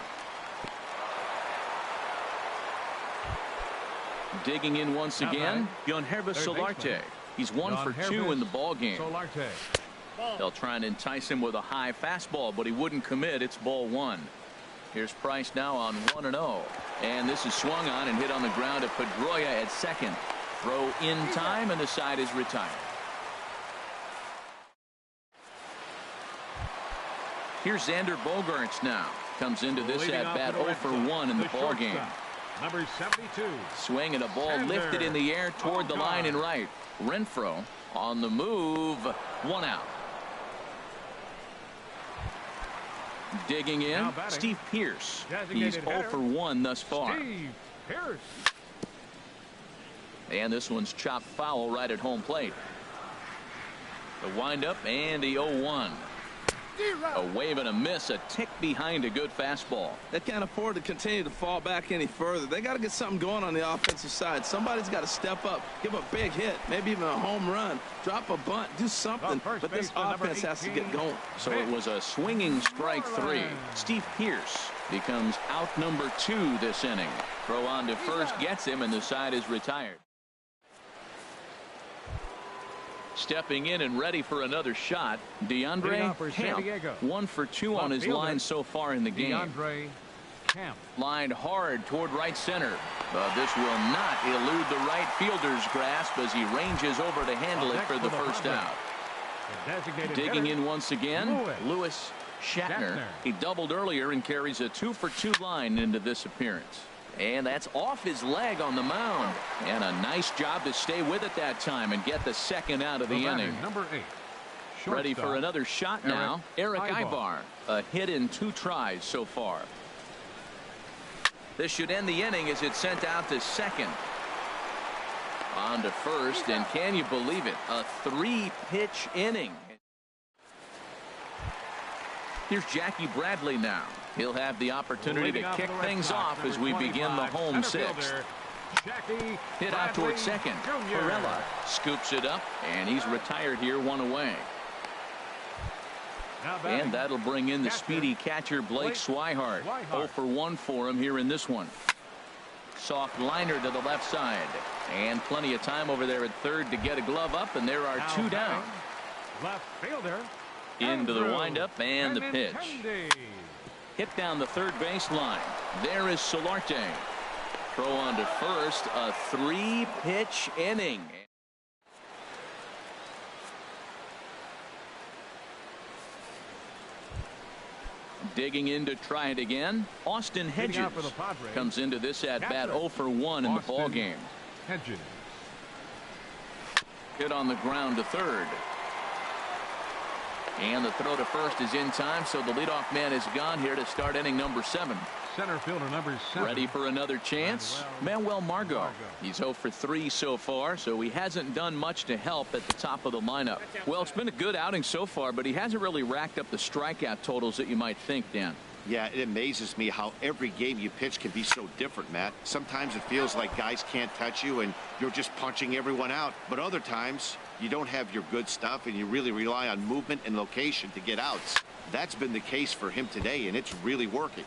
Digging in once again, Yonhervis Solarte. He's 1 for 2 in the ball game. They'll try and entice him with a high fastball, but he wouldn't commit. It's ball 1. Here's Price now on 1-0. And this is swung on and hit on the ground to Pedroia at second. Throw in time, and the side is retired. Here's Xander Bogaerts now. Comes into this at bat 0 for 1 in the ball game. Number 72. Swing and a ball lifted in the air toward the line and right. Renfroe on the move. 1 out. Digging in, Steve Pearce. He's 0 for 1 thus far. Steve Pearce. And this one's chopped foul right at home plate. The windup and the 0-1. A wave and a miss, a tick behind a good fastball. They can't afford to continue to fall back any further. They got to get something going on the offensive side. Somebody's got to step up, give a big hit, maybe even a home run, drop a bunt, do something. But this offense has to get going. So it was a swinging strike 3. Steve Pearce becomes out number 2 this inning. Throw on to first gets him, and the side is retired. Stepping in and ready for another shot, DeAndre Camp. 1 for 2 on his line so far in the game. DeAndre Camp. Lined hard toward right center. But this will not elude the right fielder's grasp as he ranges over to handle it for the first out. Digging in once again, Lewis Shatner. He doubled earlier and carries a 2 for 2 line into this appearance. And that's off his leg on the mound. And a nice job to stay with it that time and get the second out of the inning. Number 8. Ready for another shot now. Eric Ibar. A hit in 2 tries so far. This should end the inning as it's sent out to second. On to first, and can you believe it? A 3-pitch inning. Here's Jackie Bradley now. He'll have the opportunity to kick things off as we begin the home 6th. Hit out towards second. Perella scoops it up, and he's retired here, 1 away. And that'll bring in the speedy catcher Blake Swihart. 0 for 1 for him here in this one. Soft liner to the left side. And plenty of time over there at third to get a glove up, and there are 2 down. Left fielder. Into the windup and the pitch. Hit down the third baseline. There is Solarte. Throw on to first. A 3-pitch inning. Digging in to try it again. Austin Hedges comes into this at bat 0 for 1 in the ball game. Hedges. Hit on the ground to third. And the throw to first is in time, so the leadoff man is gone here to start inning number 7. Center fielder number 7. Ready for another chance? Manuel Margot. He's 0 for 3 so far, so he hasn't done much to help at the top of the lineup. Well, it's been a good outing so far, but he hasn't really racked up the strikeout totals that you might think, Dan. Yeah, it amazes me how every game you pitch can be so different, Matt. Sometimes it feels like guys can't touch you and you're just punching everyone out. But other times you don't have your good stuff and you really rely on movement and location to get outs. That's been the case for him today, and it's really working.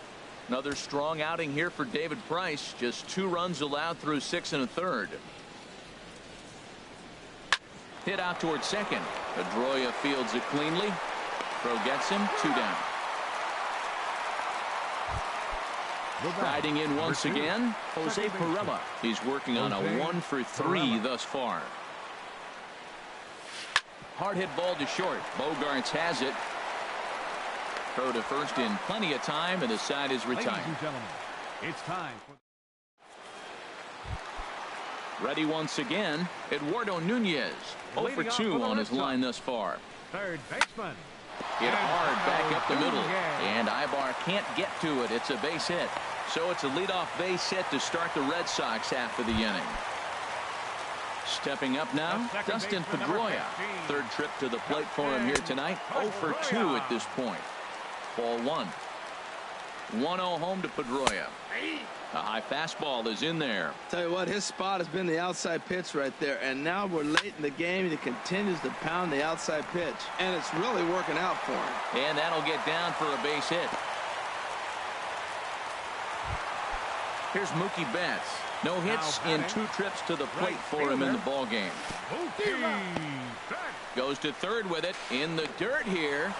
Another strong outing here for David Price. Just 2 runs allowed through 6 1/3. Hit out towards second. Pedroia fields it cleanly. Throw gets him. 2 down. Riding in once again, Jose Pirela. He's working on a 1 for 3 thus far. Hard hit ball to short. Bogarts has it. Throw to first in plenty of time, and the side is retired. Ladies and gentlemen, it's time for... Ready once again, Eduardo Nunez. 0 for 2 on his line thus far. Third baseman. Hit hard back up the middle, and Ibar can't get to it. It's a base hit. So it's a leadoff base hit to start the Red Sox half of the inning. Stepping up now, Dustin Pedroia. 3rd trip to the plate for him here tonight. 0 for 2 at this point. Ball 1. 1-0 home to Pedroia. A high fastball is in there. Tell you what, his spot has been the outside pitch right there, and now we're late in the game and he continues to pound the outside pitch, and it's really working out for him. And that'll get down for a base hit. Here's Mookie Betts. No hits in 2 trips to the plate for him in the ball game. Goes to third with it in the dirt here.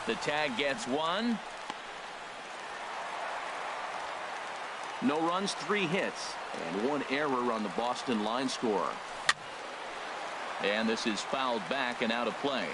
The tag gets 1. No runs, 3 hits, and 1 error on the Boston line score. And this is fouled back and out of play.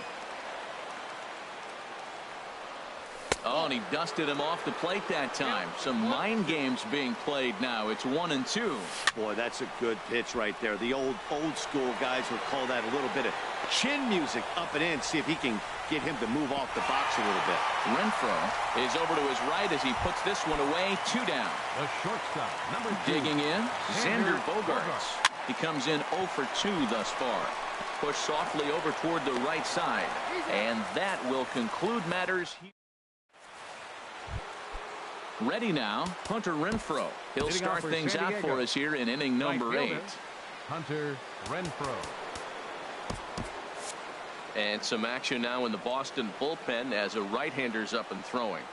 Oh, and he dusted him off the plate that time. Some mind games being played now. It's 1-2. Boy, that's a good pitch right there. The old school guys would call that a little bit of chin music up and in. See if he can get him to move off the box a little bit. Renfro is over to his right as he puts this one away. 2 down. The shortstop, number 2. Digging in, Xander Bogaerts. He comes in 0 for 2 thus far. Push softly over toward the right side. And that will conclude matters here. Ready now, Hunter Renfro. He'll start things out for us here in inning number 8. Hunter Renfro. And some action now in the Boston bullpen as a right-hander's up and throwing.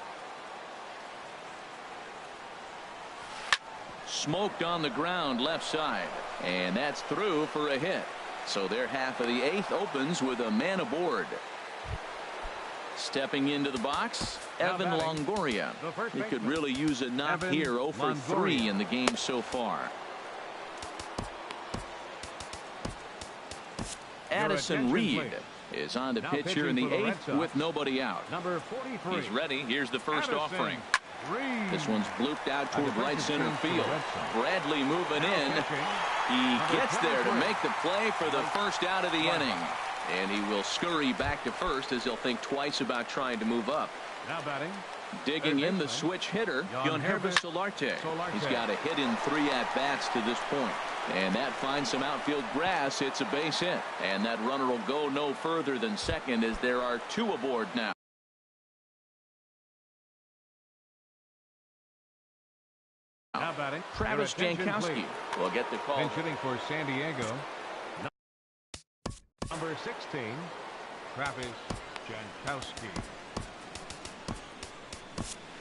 Smoked on the ground left side. And that's through for a hit. So their half of the 8th opens with a man aboard. Stepping into the box, Evan Longoria. He could really use a knock here. 0 for 3 in the game so far. Addison Reed is on the pitch here in the 8th with nobody out. Number 43. He's ready. Here's the first Addison offering. Reed. This one's blooped out toward right center field. Bradley moving in. He gets there to make the play for the first out of the inning. And he will scurry back to first as he'll think twice about trying to move up. Now batting. Digging in the switch hitter, Yonhervis Solarte. He's got a hit in 3 at-bats to this point. And that finds some outfield grass. It's a base hit. And that runner will go no further than second as there are 2 aboard now. Now batting. Travis Jankowski will get the call. Pinch hitting for San Diego. Number 16, Travis Jankowski.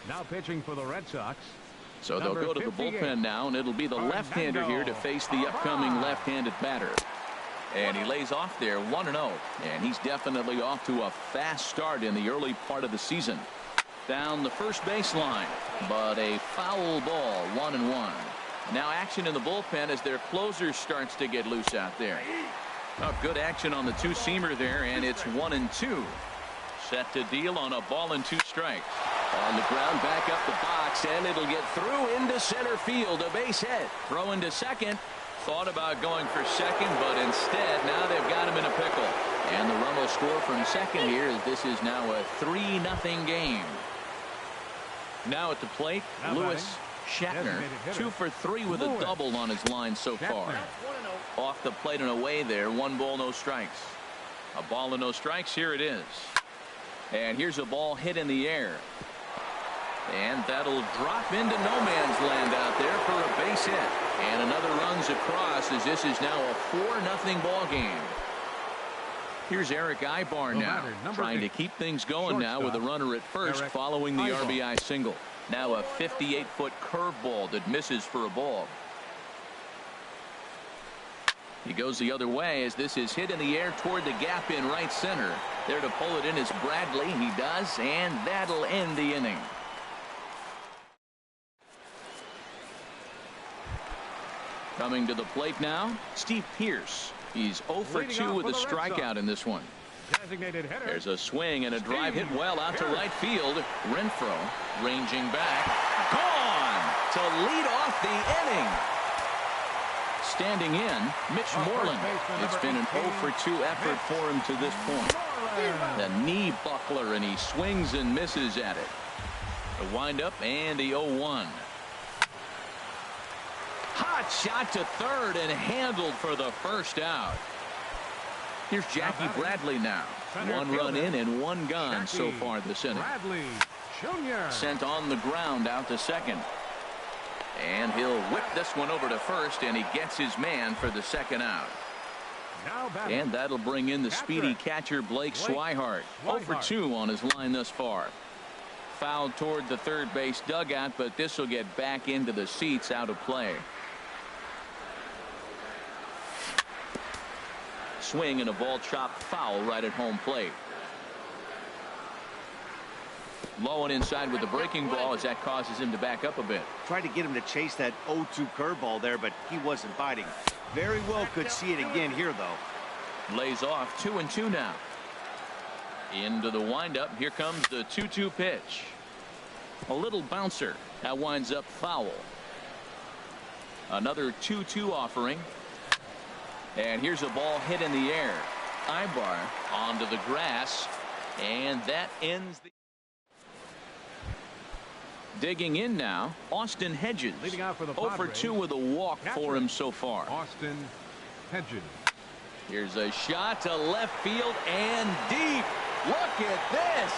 Now pitching for the Red Sox. So they'll go to the bullpen now, and it'll be the left-hander here to face the upcoming left-handed batter. And he lays off there 1-0. And he's definitely off to a fast start in the early part of the season. Down the first baseline, but a foul ball, 1-1. Now action in the bullpen as their closer starts to get loose out there. Oh, good action on the 2-seamer there, and it's 1-2. Set to deal on a ball and 2 strikes. On the ground, back up the box, and it'll get through into center field. A base hit. Throw into second. Thought about going for second, but instead now they've got him in a pickle. And the run will score from second here as this is now a 3-0 game. Now at the plate, Lewis Shatner, 2 for 3 with a double on his line so far. Off the plate and away there, 1 ball, no strikes. A ball and no strikes, here it is. And here's a ball hit in the air. And that'll drop into no man's land out there for a base hit. And another run's across as this is now a 4-0 ball game. Here's Eric Ibar now, trying to keep things going now with a runner at first following the RBI single. Now a 58-foot curveball that misses for a ball. He goes the other way as this is hit in the air toward the gap in right center. There to pull it in is Bradley. He does, and that'll end the inning. Coming to the plate now, Steve Pearce. He's 0 for 2 with a strikeout in this one. There's a swing and a drive hit well out to right field. Renfroe ranging back. Gone to lead off the inning. Standing in, Mitch Moreland. It's been an 0 for 2 effort for him to this point. The knee buckler, and he swings and misses at it. The windup and the 0-1. Hot shot to third and handled for the first out. Here's Jackie Bradley now. 1 run in and 1 gone so far this inning. Sent on the ground out to second. And he'll whip this one over to first, and he gets his man for the second out. And that'll bring in the speedy catcher Blake Swihart. 0 for 2 on his line thus far. Fouled toward the third base dugout, but this will get back into the seats out of play. Swing and a ball chopped foul right at home plate. Low and inside with the breaking ball as that causes him to back up a bit. Tried to get him to chase that 0-2 curveball there, but he wasn't biting. Very well could see it again here, though. Lays off 2-2 now. Into the windup. Here comes the 2-2 pitch. A little bouncer. That winds up foul. Another 2-2 offering. And here's a ball hit in the air. Ibar onto the grass. And that ends the... Digging in now, Austin Hedges. Leading out for the 0 for 2 with a walk for him so far. Austin Hedges. Here's a shot to left field and deep. Look at this.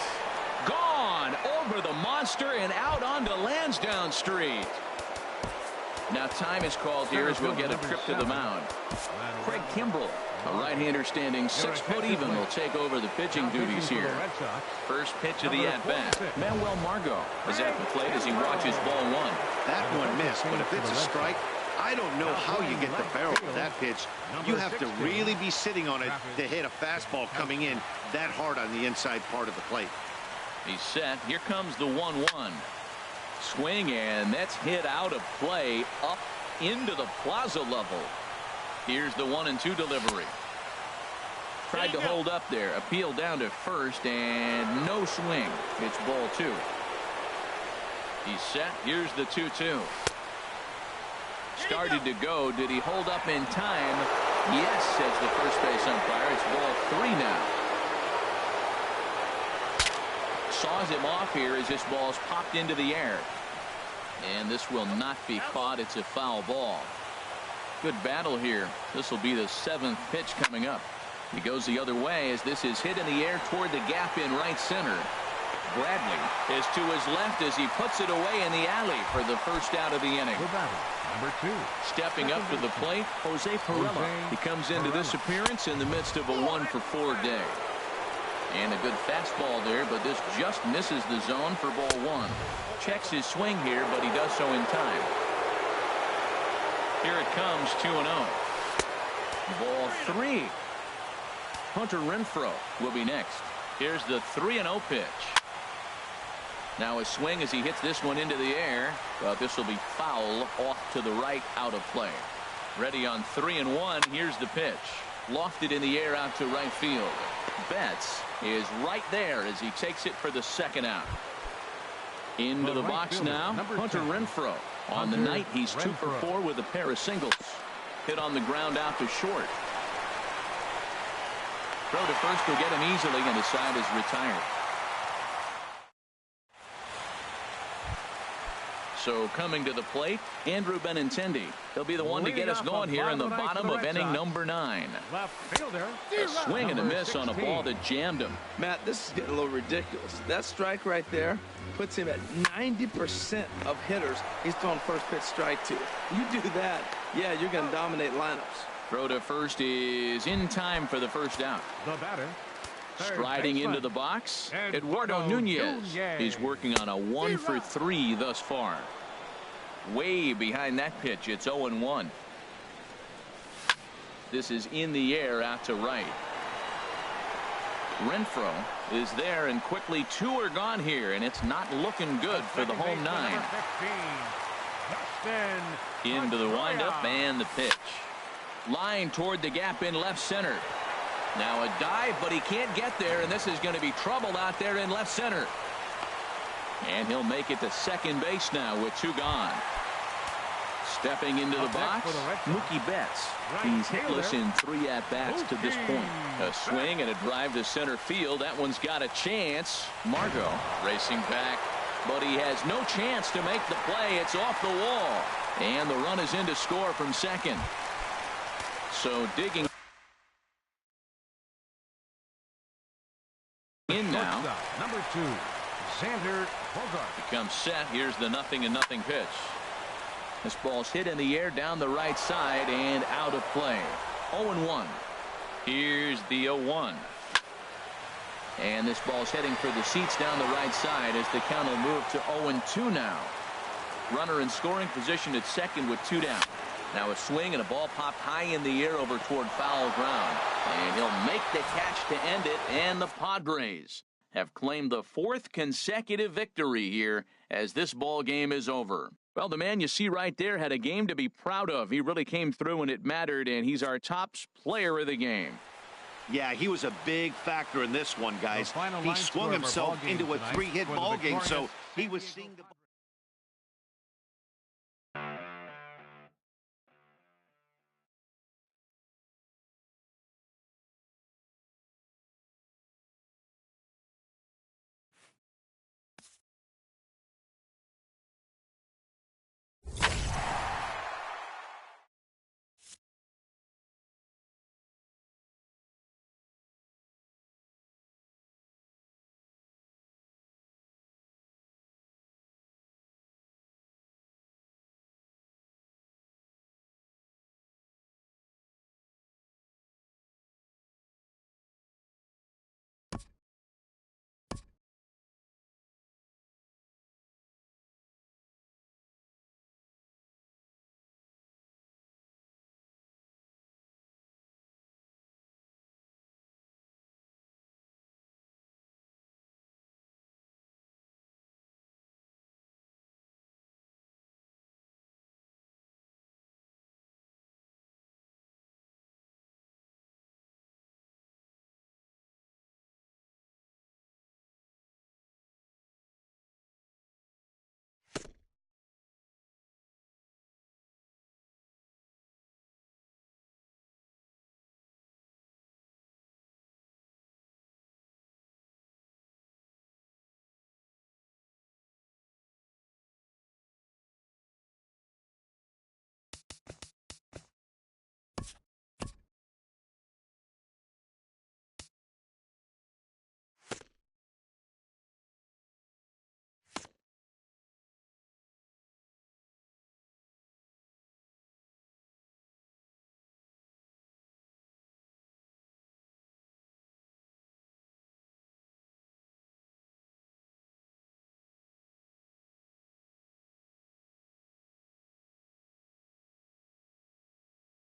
Gone over the monster and out onto Lansdowne Street. Now time is called here as we'll get a trip to the mound. Craig Kimbrell, a right-hander standing 6 foot even, will take over the pitching duties here. First pitch of the at-bat. Manuel Margot is at the plate as he watches ball 1. That one missed, but if it's a strike, I don't know how you get the barrel of that pitch. You have to really be sitting on it to hit a fastball coming in that hard on the inside part of the plate. He's set. Here comes the 1-1. Swing, and that's hit out of play up into the plaza level. Here's the 1-2 delivery. Tried to hold up there. Appeal down to first, and no swing. It's ball 2. He's set. Here's the 2-2. Started to go. Did he hold up in time? Yes, says the first base umpire. It's ball 3 now. Saws him off here as this ball's popped into the air. And this will not be caught. It's a foul ball. Good battle here. This will be the 7th pitch coming up. He goes the other way as this is hit in the air toward the gap in right center. Bradley is to his left as he puts it away in the alley for the first out of the inning. Number 2. Stepping up to the plate, Jose Perella. He comes into this appearance in the midst of a 1 for 4 day. And a good fastball there, but this just misses the zone for ball 1. Checks his swing here, but he does so in time. Here it comes, 2-0. Ball 3. Hunter Renfroe will be next. Here's the 3-0 pitch. Now a swing as he hits this one into the air, but this will be foul off to the right, out of play. Ready on 3-1. Here's the pitch. Lofted in the air out to right field. Betts is right there as he takes it for the second out. Into the box now, Hunter Renfroe. On the night, he's 2 for 4 with a pair of singles. hit on the ground out to short. Throw to first will get him easily, and the side is retired. So coming to the plate, Andrew Benintendi. He'll be the one to get us going here in the bottom of inning number 9. Left fielder. A swing and a miss on a ball that jammed him. Matt, this is getting a little ridiculous. That strike right there puts him at 90% of hitters he's throwing first pitch strike to. You do that, yeah, you're going to dominate lineups. Throw to first is in time for the first out. The batter. Striding into the box, Eduardo Nunez. He's working on a 1 for 3 thus far. Way behind that pitch. It's 0-1. This is in the air out to right. Renfroe is there, and quickly 2 are gone here, and it's not looking good for the home 9. Into the windup and the pitch. Line toward the gap in left center. Now a dive, but he can't get there, and this is going to be trouble out there in left center. And he'll make it to second base now with 2 gone. Stepping into the box, Mookie Betts. He's hitless in 3 at-bats to this point. A swing and a drive to center field. That one's got a chance. Margot racing back, but he has no chance to make the play. It's off the wall, and the run is in to score from second. So digging in now. Number 2, Xander Bogart. Becomes set. Here's the 0-0 pitch. This ball's hit in the air down the right side and out of play. 0-1. Here's the 0-1. And this ball's heading for the seats down the right side as the count will move to 0-2 now. Runner in scoring position at second with 2 down. Now a swing and a ball popped high in the air over toward foul ground. And he'll make the catch to end it, and the Padres have claimed the 4th consecutive victory here as this ball game is over. Well, the man you see right there had a game to be proud of. He really came through when it mattered, and he's our top player of the game. Yeah, he was a big factor in this one, guys. He swung himself into a 3-hit ball game, so he was seeing the